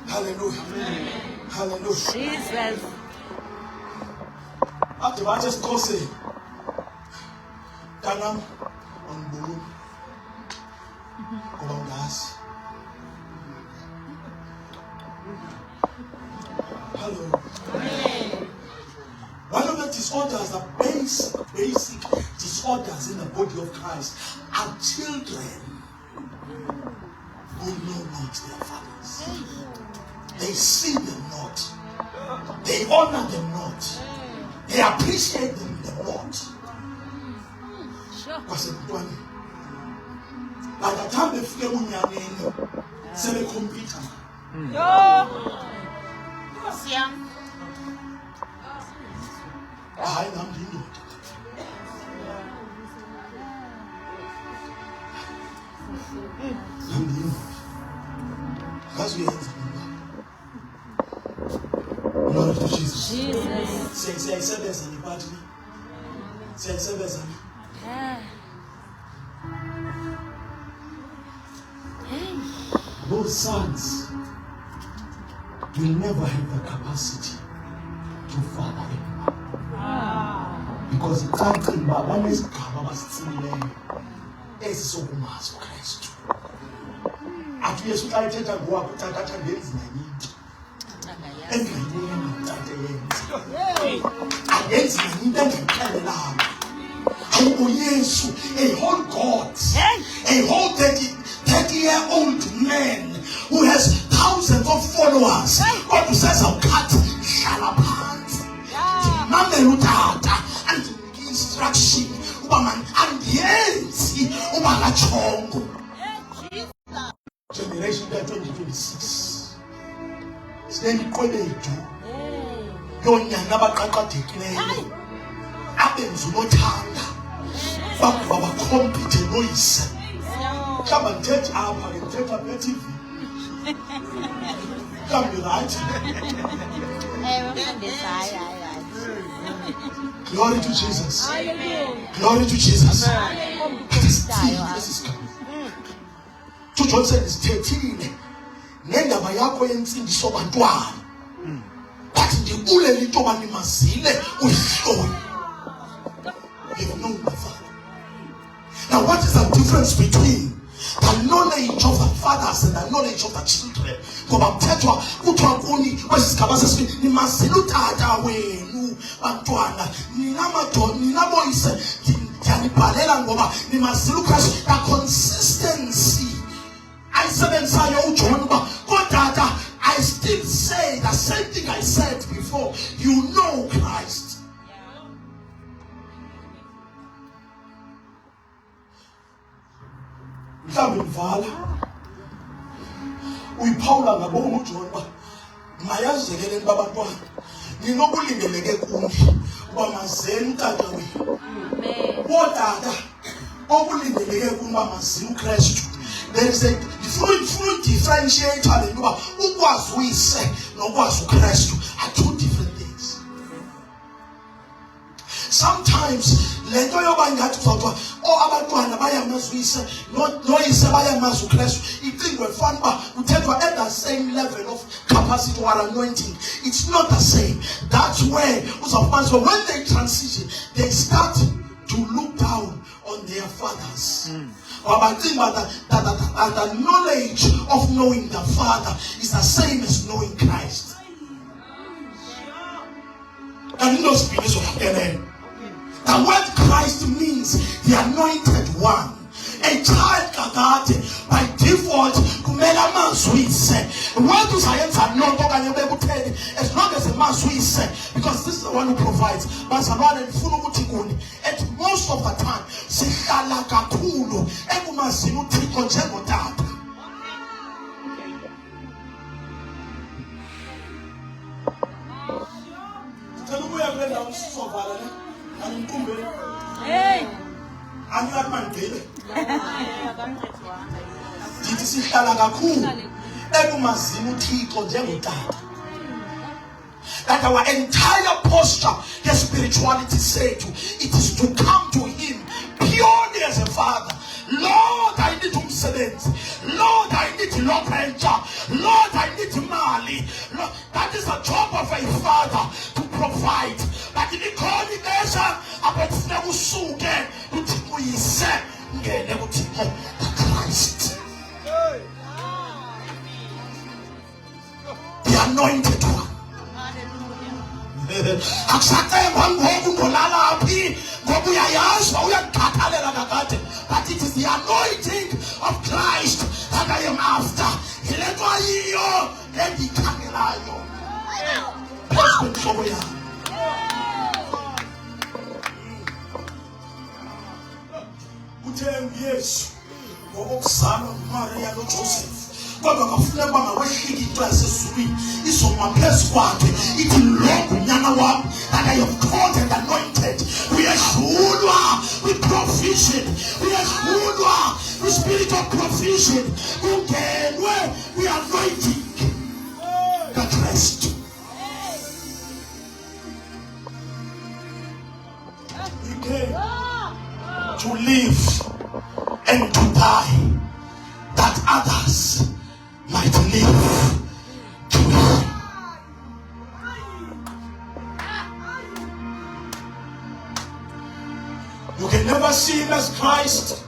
Hallelujah. Hallelujah. Jesus. After I just go say, Tanam on Bulu. Go on, guys. Hello. One of the disorders, the basic disorders in the body of Christ are children who know not their fathers. They see them not. They honor them not. They appreciate them a lot. Sure. By the time they feel unyaneni, sebe computer. Siam. Hayi nami ndindoda. Nami ndindoda. Ngazuyenza mina. Glory to Jesus. Siyayisebenza niphathi na? Siyayisebenza na? Those sons will never have the capacity to father anyone. Because icancile uba banesigaba abasitsilileyo esisokumazi uKristu. Athi uYesu xa ethetha ngowakho utata athi angenzi nanye into engayibona utata yenza. Angenzi nanye into engayixelelanga. UYesu, a whole God, a whole 30-year-old man who has thousands of followers. God says, I'll cut Shalapans. Mamelu Tata and instruction. And yes, Chongo. Generation 2026. Send Kodeto. Yonya Nabaka declare. Abens no tanga. Baba competent noise. Come and take up and take up your TV. Come you right. Glory to Jesus. Glory to Jesus. This is coming. 2 John said it's 13. Nendaba yakho yensindiso bantwana. But ndibule lintoba nimazile uhloni. You've known the Father. Now what is the difference between the knowledge of the fathers and the knowledge of the children? Ngoba mthethwa kuthiwa kuni kwesigaba sesibili nimazile utata wenu bantwana nina boyise ndiyanibhalela ngoba nimazile uKristu. The consistency ayisebenzayo uJohn uba kodata I still say the same thing I said before. You know Christ. Mhlawumbe mvala uyiphawula ngabona uJohn ba mayazekeleni babantwana ninokulindeleke kuni uba mazeni utata wenu. Kodata okulindeleke kuni uba mazini uKristu. There is a full differentiator le nto uba ukwazi uyise nokwazi uKristu are two different things. Sometimes le nto yoba ngathi uzawuthiwa abantwana bayamazi uyise noyise bayamazi uKristu icingo efana uba uthethwa at the same level of capacity or anointing. It's not the same. That's where uzawufumanisa when they transition they start to look down on their fathers. But the knowledge of knowing the Father is the same as knowing Christ. And you know, the word Christ means the anointed one. A child kakade by default kumela mazwise. What do science are not talking as long as a mazwise, because this is the one who provides. But and most of the time, sihlala kakhulu ekumazini uThixo njengotata. Hey. Ndithi sihlala kakhulu ekumazini uThixo njengotata. That our entire posture, the spirituality say to it is to come to Him purely as a father. Lord, I need umsebenzi. Lord, I need lopenja. Lord, I need mali. Lord, that is the job of a father to provide. But in the coordination, abekufuna usuke uthi uyise ngene kuThixo Christ. The anointed one. But it is the anointing of Christ that I am after. Yesu ngokuzalwa nguMaria noJoseph kodwa kafuneka bangawehlika into yasezulwini izoma phezu kwakhe ithi lo nyana wami that I have called and anointed uyedlulwa with-provision uyedlulwa with-spirit of provision kungenwe kwi-anointing kaKristu. He came to live and to die that others might live to him. You can never see him as Christ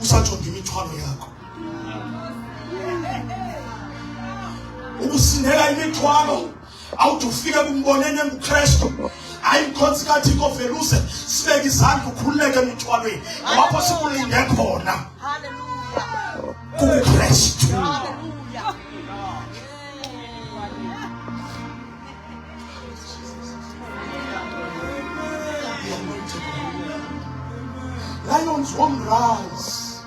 usajonga imithwalo yakho. Ukusindela imithwalo awuthi ufike kumbonene nguKristu ayinkonsi kaThixo veluse sibeke izandla ukhululeke emithwalweni lapho sikulinde khona. Hallelujah. kuKristu. Hallelujah. Lions won't rise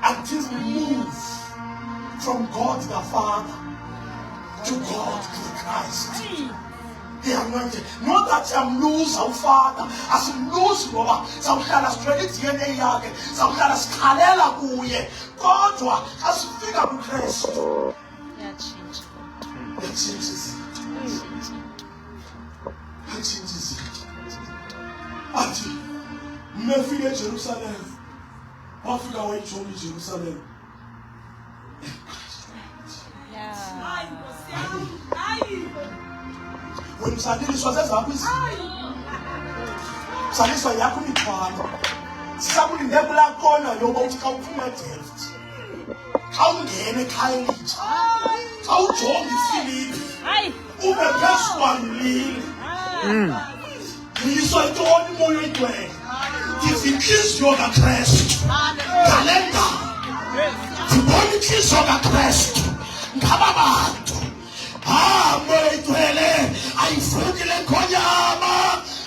until we move from God the Father to God the Christ. The anointed. Not that I'm loose, our Father. As I'm loose, Lord, some kind of straight DNA yake, some kind of scalela kuye. God, as we figure out Christ. That changes it. That changes it. Ati, mefile Jerusalem. Wafika waichoni Jerusalem. When Sadiliswa zezabwisi Sadiliswa yakho mithwalo sisakulinde kula kona yoba uthi xa uphuma eDelft xa ungene ekhaya elitsha xa ujonga iFilipi ube phezu kwamlile yiswa intoni moya oyigcwele ndiva intliziyo kaKristu ngale ndawo ndibona intliziyo kaKristu ngaba bantu moya oyigcwele ayivuki le nkonyama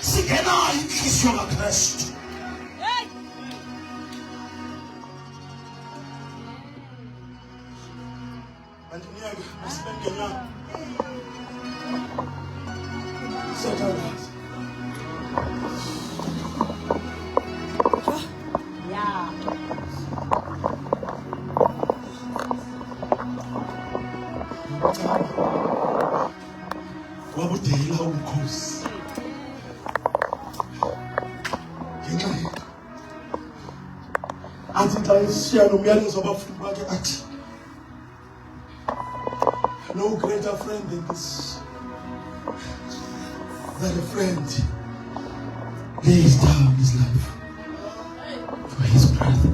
singenayo intliziyo kaKristu. Wabudela umkhosi ngenxa yethu athi xa eshiya nomyalezo abafundi bakhe athi no greater friend than this, that a friend lays down his life for his brother.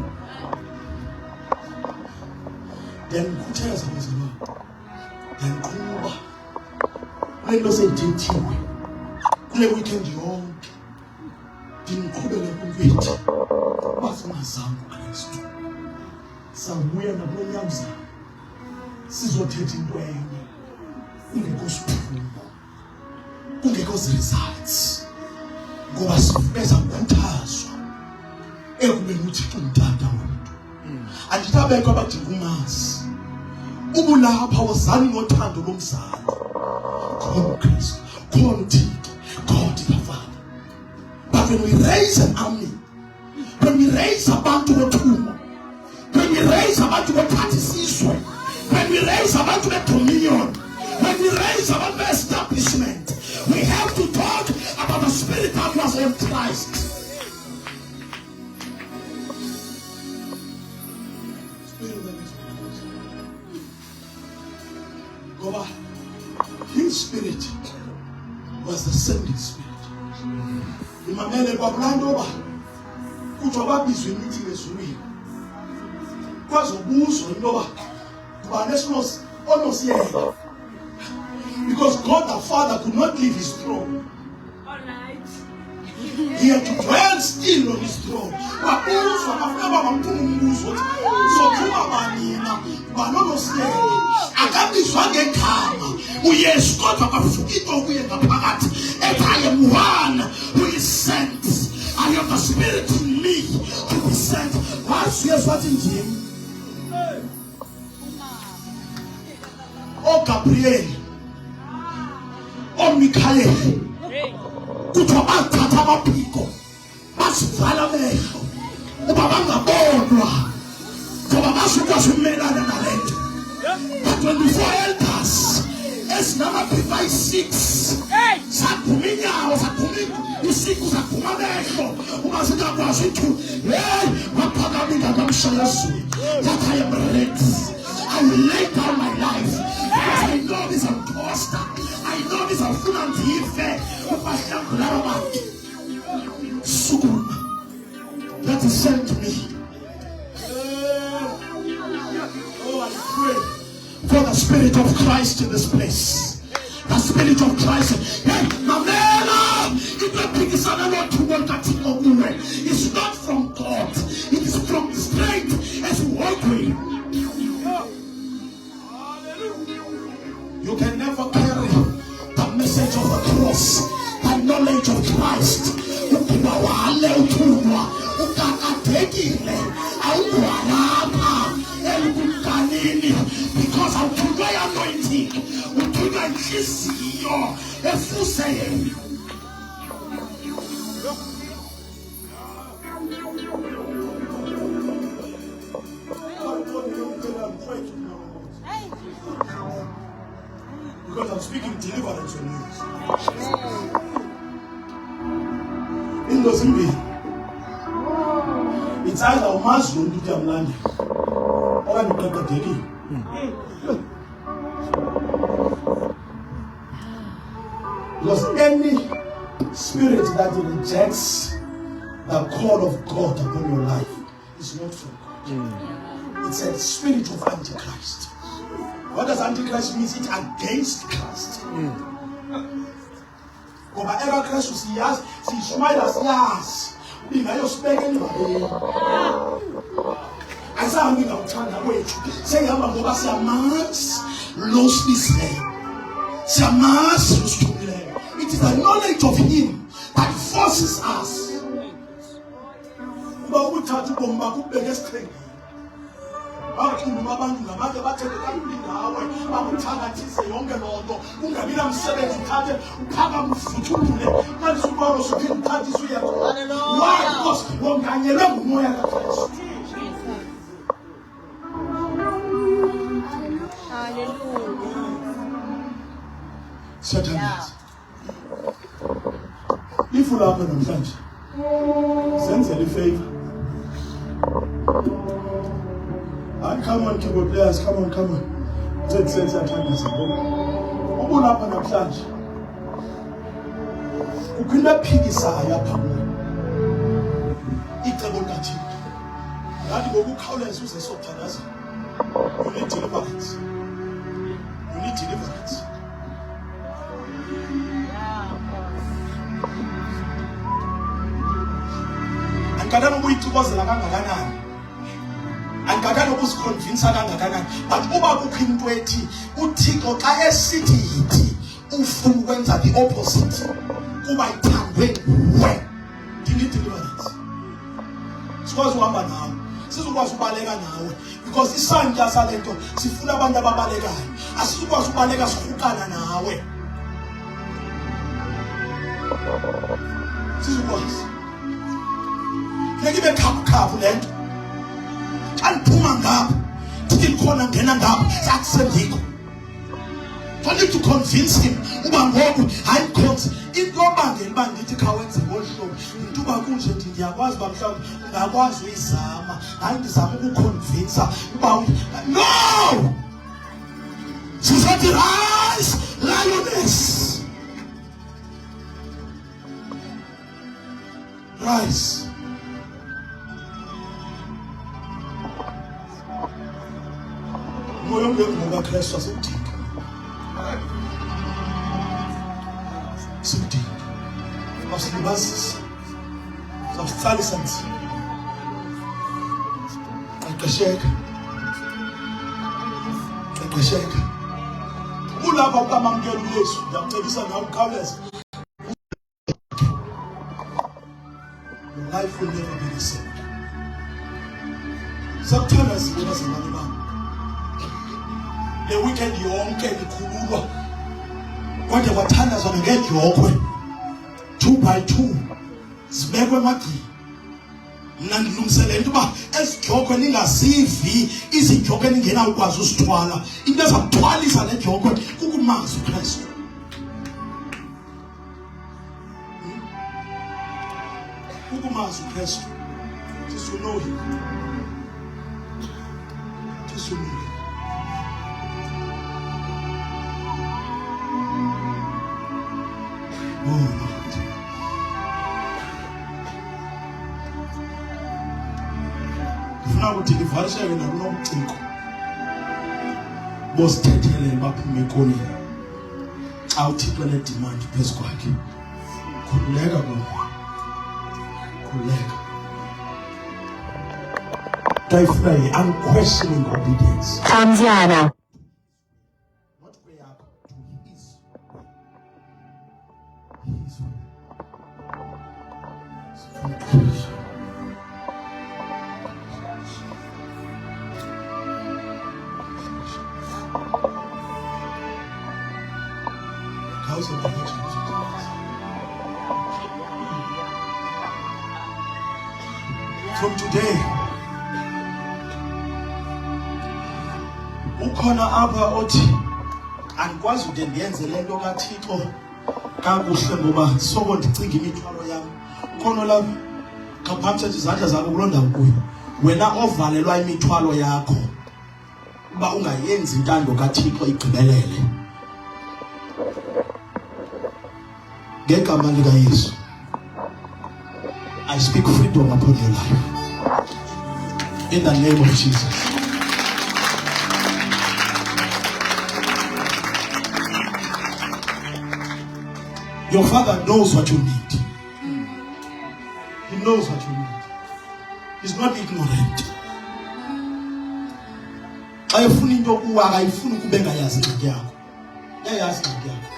Ndiyanikhutheza bazalwane, ndiyanqhuba kule nto seyithethiwe kule weekend yonke, ndiniqhubele kumbethi basingazanga uKristu sabuya nakulo nyamzana sizothetha into enye kungekho siphumo kungekho results ngoba sifeza ukukhuthazwa ekubeni uThixo umthanda wethu andithi abekho abadinga umazi ubulapha wozani nothando lomzali khona uKristu khona uThixo God the Father. But when we raise an army, when we raise abantu bethumo, when we raise abantu bephathisiswe, when we raise abantu bedominion, when we raise abantu be-establishment, we have to talk about the spirit that was in Christ. Spirit that is in Christ. God, his spirit was the sending spirit. Imamele babulando ba kuthiwa babizwe imithi ezulwini kwazobuzwa into ba kubani onosiyela because God the Father could not leave his throne. He had to dwell still on his throne. Babuzwa bafuna bamphuma umbuzo sophuma banina banonosiyela akabizwa ngegama uYesu kodwa kafuka into kuye ngaphakathi ethi I am one who is sent. I have the spirit in me to be sent Elohim, Gabriel, Michael, kuthiwa bathatha amaphiko basivala amehlo uba bangabonwa ngoba basukwazi ukumelana nale nto. But 24 elders esinamaphiko ayi-6 saphuma inyawo, saphuma isiku, saphuma amehlo uba singakwazi ukuthi hey waphakama ingakamsha yezulu that I am ready. I will lay down my life because I know this imposter. I know this afuna ndive ubahlangula abantu. Sukuma. That is sent to me. Oh, I pray for the Spirit of Christ in this place. The Spirit of Christ. Hey, Mamela! It's not from God. It is from the strength as we walk with. You can never carry the message of the cross, the knowledge of Christ. Because I'm to my anointing, to my saying. Because I'm speaking deliverance on you. In those images, it's either a mass room to Jamland or I'm going to take it. Because any spirit that rejects the call of God upon your life is not from God. It's a spirit of Antichrist. What does Antichrist mean? It's against Christ. Whatever Christ was yes, see smile as yes. We may not speak anybody. I say I'm going to wait. Say I'm going to say a man's lost this name. Say a man's lost to me. It is the knowledge of Him that forces us. But we try to go back to the strength. Abantu ngabantu ngabantu abathetheka ngawe bakuthakathise yonke lonto ungabila umsebenzi uthathe uphaka mfuthule manje ubalo suthi uthathise uyazo. Why? Because wonganyelwe ngumoya kaKristu. Hallelujah. Satan. If you love namhlanje senzele ifavor. Come on, keyboard players, come on. Let's attend support. Ubulapha namhlanje. Uphinde phikisaya phambi. Icebo likaThixo. Ngathi ngokukhawuleza uze sokuthanaza. You need deliverance. You need deliverance. Ankadana ukuyicibozela kangakanani. Angakana ukuziconvince kangakanani but uba kukho into ethi uThixo xa esithi yithi ufuna ukwenza the opposite kuba ithandwe nguwe. Ndingi deliverance sikwazi uhamba nawe sizokwazi ubaleka nawe because isantya salento sifuna abantu ababalekayo asizokwazi ubaleka sihukana nawe sizokwazi ngibe khaphu lento andiphuma ngapha ndithi khona ngena ngapha sakusendiko. Don't need to convince him uba ngoku hayi khonza into yobangela uba ndithi khawenze ngolu hlobo into uba kunje ndiyakwazi uba mhlawumbi ungakwazi uyizama hayi ndizama ukukhonvinsa uba no sizathi rise lioness rise. Moyo ngoba Kristu asemdinga. Simdinga. Asilibazisa. Sabhlalisa nzima. Qeqesheka. Ulapha ukamamkela uYesu ndiyacebisa nawe ukhawuleze. Your life will never be the same. Sakuthanda zibona zemali bami. Le weekend yonke ikhululwa. Kodwa kwathandazwa ngejokhwe 2 by 2 sibekwe emagcini. Mina ngilungiselela into ba esijokhwe ningazivi izijokhwe ningena ukwazi usithwala. Into ezakuthwalisa le jokhwe ukumazi uKristu. Ukumazi uKristu. Just to know him. Just to know him. Oh Lord. Ufuna ukuthi ngivashele nakunomciko. Bosithethelele baphume ekoneni. Xa uThixo le demand phezu kwakhe. Khululeka kuwe. Khululeka. Try unquestioning obedience. Tanzania. Not way up to his way. His way. House of the Virgin. From today, ukhona apha othi andikwazi ude ndiyenze le nto kaThixo kakuhle ngoba soko ndicinga imithwalo yami. Ukhona lapha ngaphambi izandla zakho kuloo ndawo kuyo. Wena ovalelwa imithwalo yakho uba ungayenzi intando kaThixo igqibelele. Ngegama likaYesu, I speak freedom upon your life. In the name of Jesus. Your Father knows what you need. He knows what you need. He's not ignorant. Xa efuna into kuwa akayifuni kube ngayazi ingxaki yakho. Uyayazi ingxaki yakho.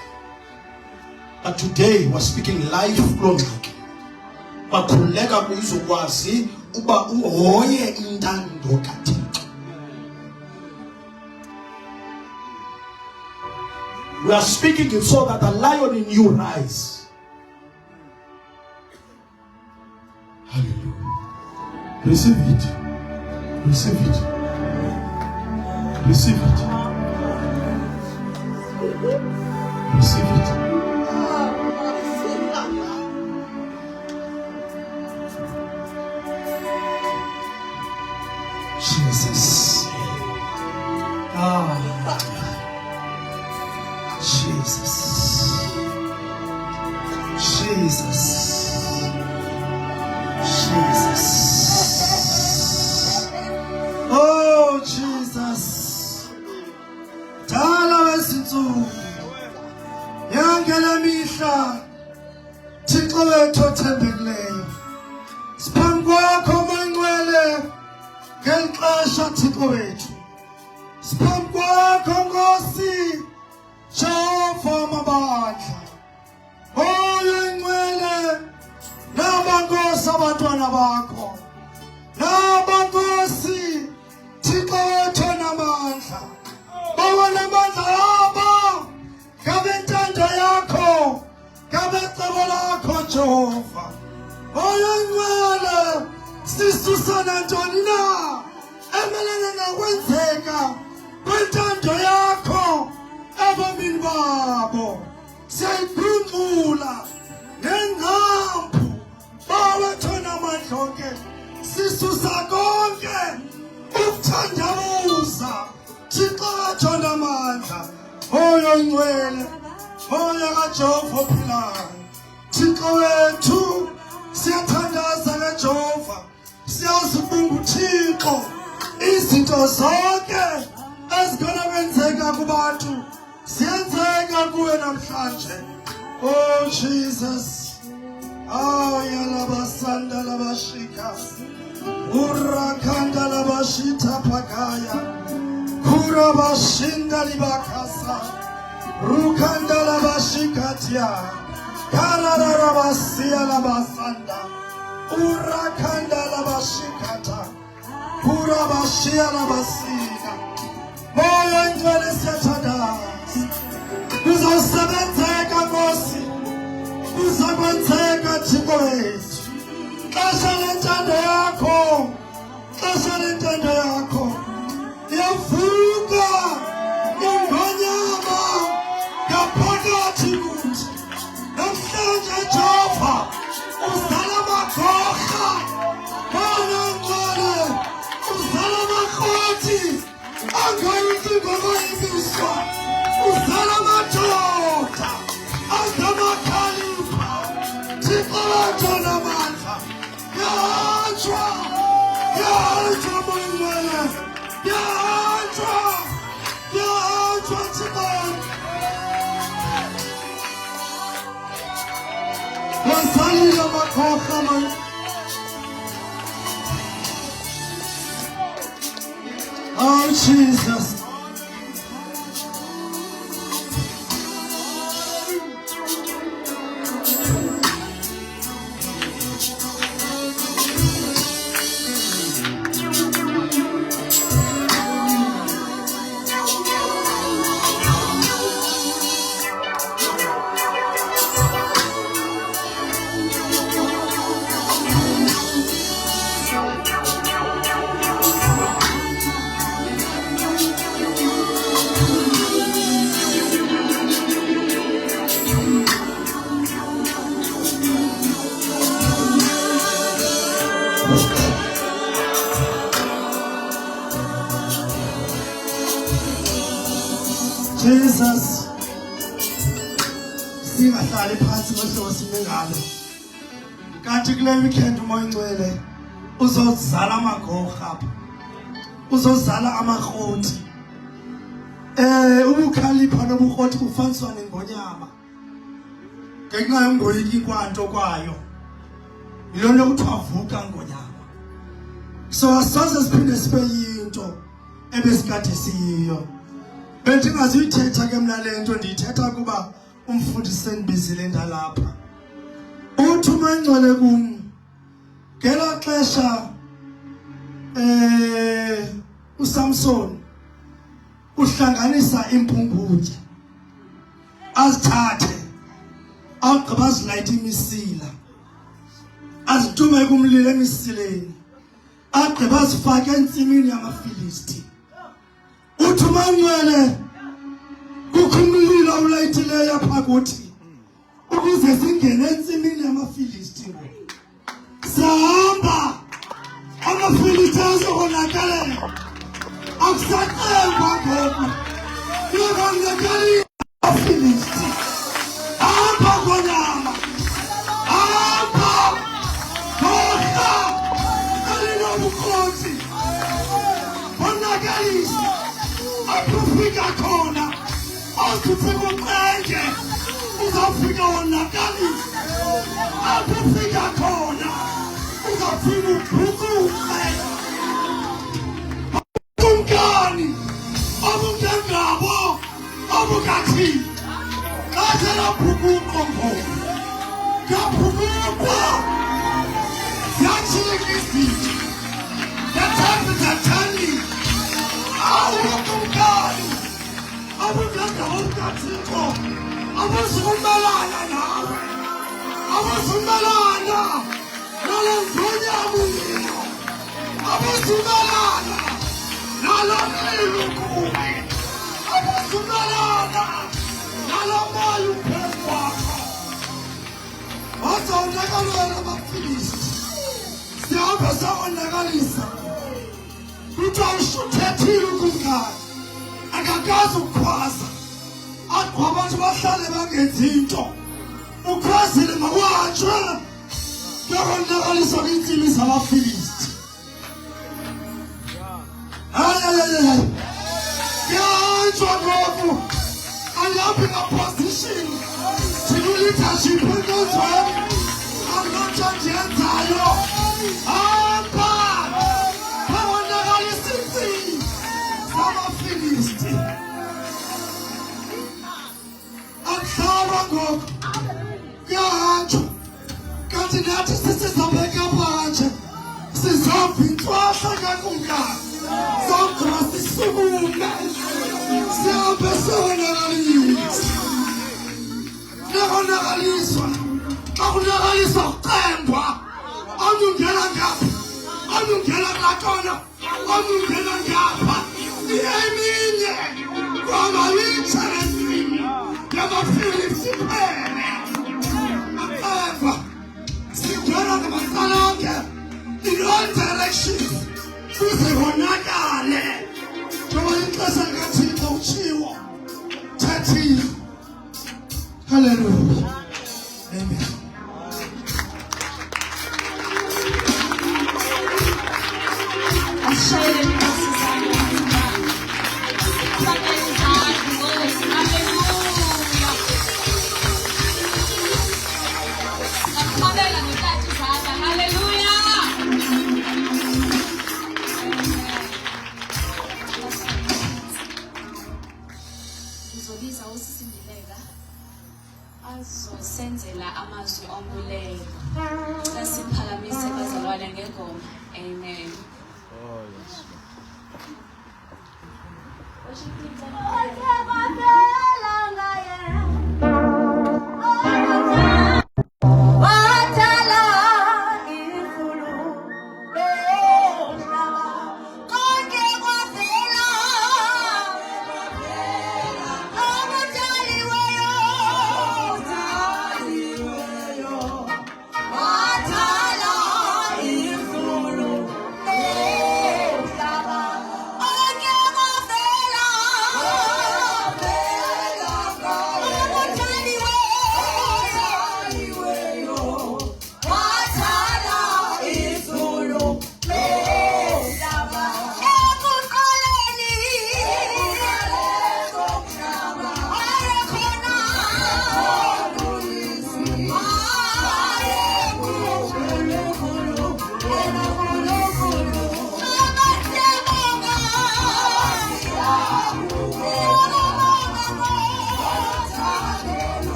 But today we're speaking life kuloo ngxaki. Bakhululeka kuyizokwazi uba uhoye intando kaThixo. We are speaking it so that the lion in you rise. Hallelujah. Receive it. Receive it. Receive it. Receive it. Jesus. Jesus. Jesus. Jesus. Oh Jesus. Dala wezinsuku. Yangela mihla. Thixo wethu othembekileyo. Siphambi kwakho mangcwele. Ngelixesha Thixo wethu. Siphambi kwakho Nkosi. Jehova mabandla. Oyo ingcwele. Nabankosi abantwana bakho. Nabankosi Thixo wethu namandla. Bawona amandla abo. Ngabe intando yakho. Ngabe icebo lakho Jehova. Oyo ingcwele. Sisusana ntoni na? Emelene nokwenzeka kwentando yakho. Abamini babo siyayiphungula ngengqampu bawethona amandla sisusa konke ukuthandabuza Thixo wethu namandla. Oyo ingcwele oyo kaJehova ophilayo. Thixo wethu siyathandaza kaJehova. Siyazibonga uThixo izinto zonke ezigona kwenzeka kubantu siyenzeka kuwe namhlanje. Oh Jesus. Yalabasanda labashika. Urakanda labashita pakaya. Kurabashinda libakasa. Rukanda labashikatia. Kararabasia labasanda. Urakanda labashikata. Pura bashia na basika. Moyo ngcwele siyathandaza. Uzosebenzeka Nkosi. Uzokwenzeka Thixo wethu. Xesha lentando yakho. Xesha lentando yakho. Yavuka ingonyama ngaphakathi kuthi. Namhlanje Jehova uzala amagorha. Bona ngcwele uzala amakhothi. Angayithi ngokoyibiswa. Uzala amadoda. Azamakhalipha. Thixo wethu namandla. Yahanjwa. Yahanjwa moyingcwele. Yahanjwa. Yahanjwa Thixo wethu. Wazalile amakhoha man. Oh Jesus. Jesus, singahlali phansi ngohlobo sinengalo. Kanti kule weekend umoyingcwele uzozala amagorha apha. Uzozala amakhothi. Ubukhalipha nobukhothi kufaniswa nengonyama. Ngenxa yongoyiki kwanto kwayo. Yilona kuthiwa vuka ngonyama. So asaze siphinde sibe yinto ebesikade siyiyo. Bendingazuyithetha ke mina lento ndiyithetha kuba umfundisi endibizile ndalapha. Uthi uMangcwele kum ngela xesha uSamson uhlanganisa impungutye azithathe awugqiba azilayithe imisila azitume kumlilo emisileni agqiba azifake entsimini yamaFilisti. Uthi uMangcwele kukho umlilo ulayithileyo apha kuthi ukuze singene entsimini yamaFilisti. Sahamba amaFilisti azonakalela akusaqengwa ngoku yonakali amaFilisti apha ngonyama apha gorha alinobukhosi onakalisa akufika khona azufika uqenge uzafika wonakalisa akufika khona uzafika ubhukuqe kumkani obungengabo obukathi kathela bhukuqo ngoku ngabhukukwa yachika izinto yathanda awukumkani obungengabo obukathixo abazumelana nawe abazumelana nalo ngonyamulilo abazumelana nalo mlilo kubi abazumelana nalo moya uphezu kwakho bazawunakalelwa abaFilisti sihamba sawonakalisa kuthiwa usuthethile ukumkani akakazi ukukhwaza akho abantu bahlale bangenzi into ukhwazile makuhanjwe kuyonakaliswa kwiintsimi zamaFilisti. Kuyahanjwa ngoku andihambi ngaposition ndinu-leadership enkonzweni anonto ndiyenzayo hamba bawonakalisa iintsimi zamaFilisti. Akuhlalwa ngoku kuyahanjwa kanti nathi sisizabheka phandle sizama Siyavintshwa kakumkani. Sawugqiba sisukume. Sihambe siyonakalisa. Siyonakalisa. Akunakalisa uqembwa. Awungena ngapha. Awungena katona. Awungena ngapha. Eminye. Kwaba yitshela. Yabafili siphele. Apha. Sigcwala ngamanqalonke. In all directions. Kuze konakale. Ngoba ixesha likaThixo utshiwo. Thathiwe. Hallelujah. Amen. Senzela amazwi ombulelo. Sasiphakamise bazalwane ngengoma. Amen. Oh yes.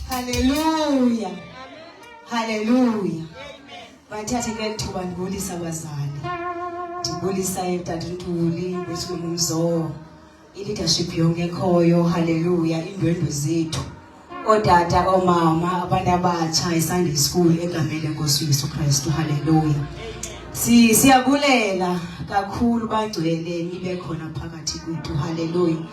Hallelujah. Hallelujah. Bathathe ke thuba ndibulisa abazali. Ndibulisa eTathuntuli ngesikumzo. I-leadership yonke ekhoyo. Hallelujah. Indwendwe zethu. Otata, omama, abantu abatsha eSunday School egameni lenkosi uYesu Kristu. Hallelujah. Siyabulela kakhulu bangcwele nibe khona phakathi kwethu. Hallelujah.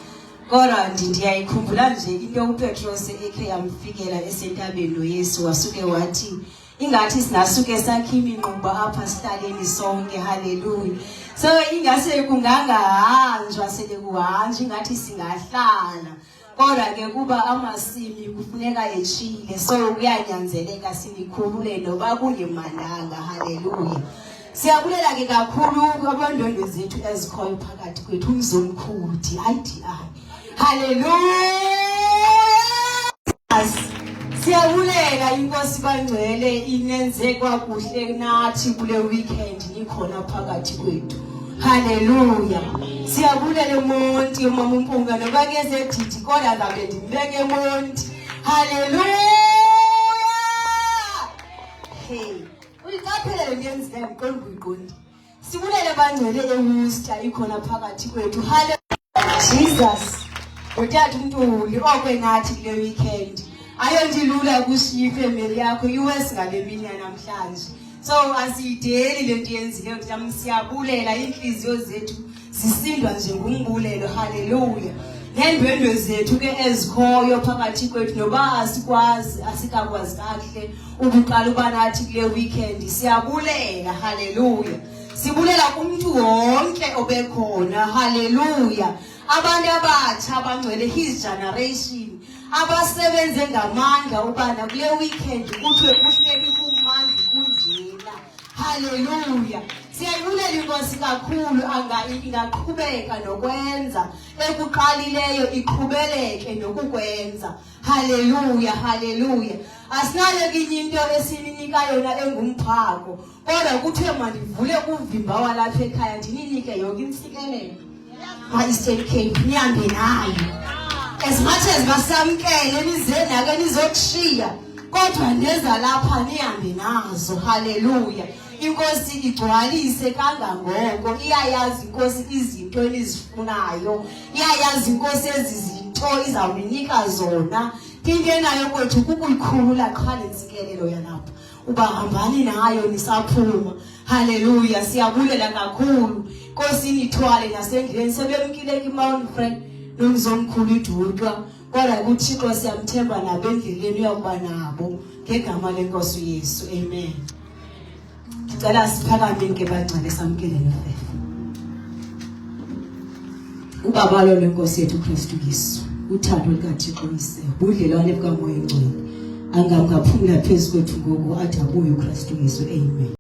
Kodwa ndiyayikhumbula nje into uPetros ekhe yamfikela esentabeni noYesu wasuke wathi ingathi sinasuke sakhe iminquba apha sihlaleni sonke. Hallelujah. So ingase kungangahanjwa sele kuhanjwa ingathi singahlala. Kodwa ke kuba amasimi kufuneka echile, so kuyanyanzeleka sinikhulule noba kungemandanga. Hallelujah. Siyabulela ke kakhulu abandondwe zethu ezikhoyo phakathi kwethu umzomkhulu DIDI. Hallelujah. Siyabulela inkosi bangcwele inenze kwakuhle nathi kule weekend nikhona phakathi kwethu. Hallelujah. Siyabulela Monti umama uMpunga noba ke zedidi kodwa ngabe ndimbeke Monti. Hallelujah. Hey, uyiqaphele ngenzile ngiqonda uyiqondi. Sibulele bangcwele eWorcester ikhona phakathi kwethu. Hallelujah. Jesus. UTathuntuli okwenathi kule weekend. Ayondilula kushiya ifamily yakho US ngale mini namhlanje. So asiyideli lento yenzileyo mhlawumbe siyabulela inhliziyo zethu zisindwa nje ngumbulelo. Hallelujah. Nendwendwe zethu ke ezikhoyo phakathi kwethu noba asikwazi asikakwazi kahle ukuqala ubanathi kule weekend siyabulela. Hallelujah. Sibulela kumuntu wonke obekhona. Hallelujah. Abantu abatsha abangcwele his generation abasebenze ngamandla ubana kule weekend kuthiwe kuhleli kumandi kunjena. Hallelujah. Siyayibulela inkosi kakhulu ingaqhubeka nokwenza ekuqalileyo iqhubeleke nokukwenza. Hallelujah. Hallelujah. Asinale kinye into esininika yona engumphako kodwa kuthiwe mandivule kuvimba walapha ekhaya ndininike yonke imsikelelo. Eastern Cape nihambe nayo. as much as basamkele nizeni ake nizokushiya kodwa neza lapha nihambe nazo. Hallelujah. Inkosi igcwalise kangangoko. Iyayazi inkosi izinto enizifunayo. Iyayazi inkosi ezizinto izawunika zona. Phinde nayo kwethu kukuyikhulula qha lensikelelo yalapha. Ubahambani nayo nisaphuma. Hallelujah. Siyabulela kakhulu. Inkosi nithwale nasendleni sebemkile ki-Mount Friend nomzomkhulu iDudwa. Kodwa kuThixo siyamthemba nabendleleni uyakuba nabo ngegama lenkosi uYesu. Amen. Ngicela siphakame ke bangcwele samkele nofefe. Ubaba lo lenkosi yethu Kristu Yesu, uthando likaThixo uyise, ubudlelwane bukaMoya oNgcwele angamkaphumula phezu kwethu ngoku ade abuye uKristu Yesu. Amen.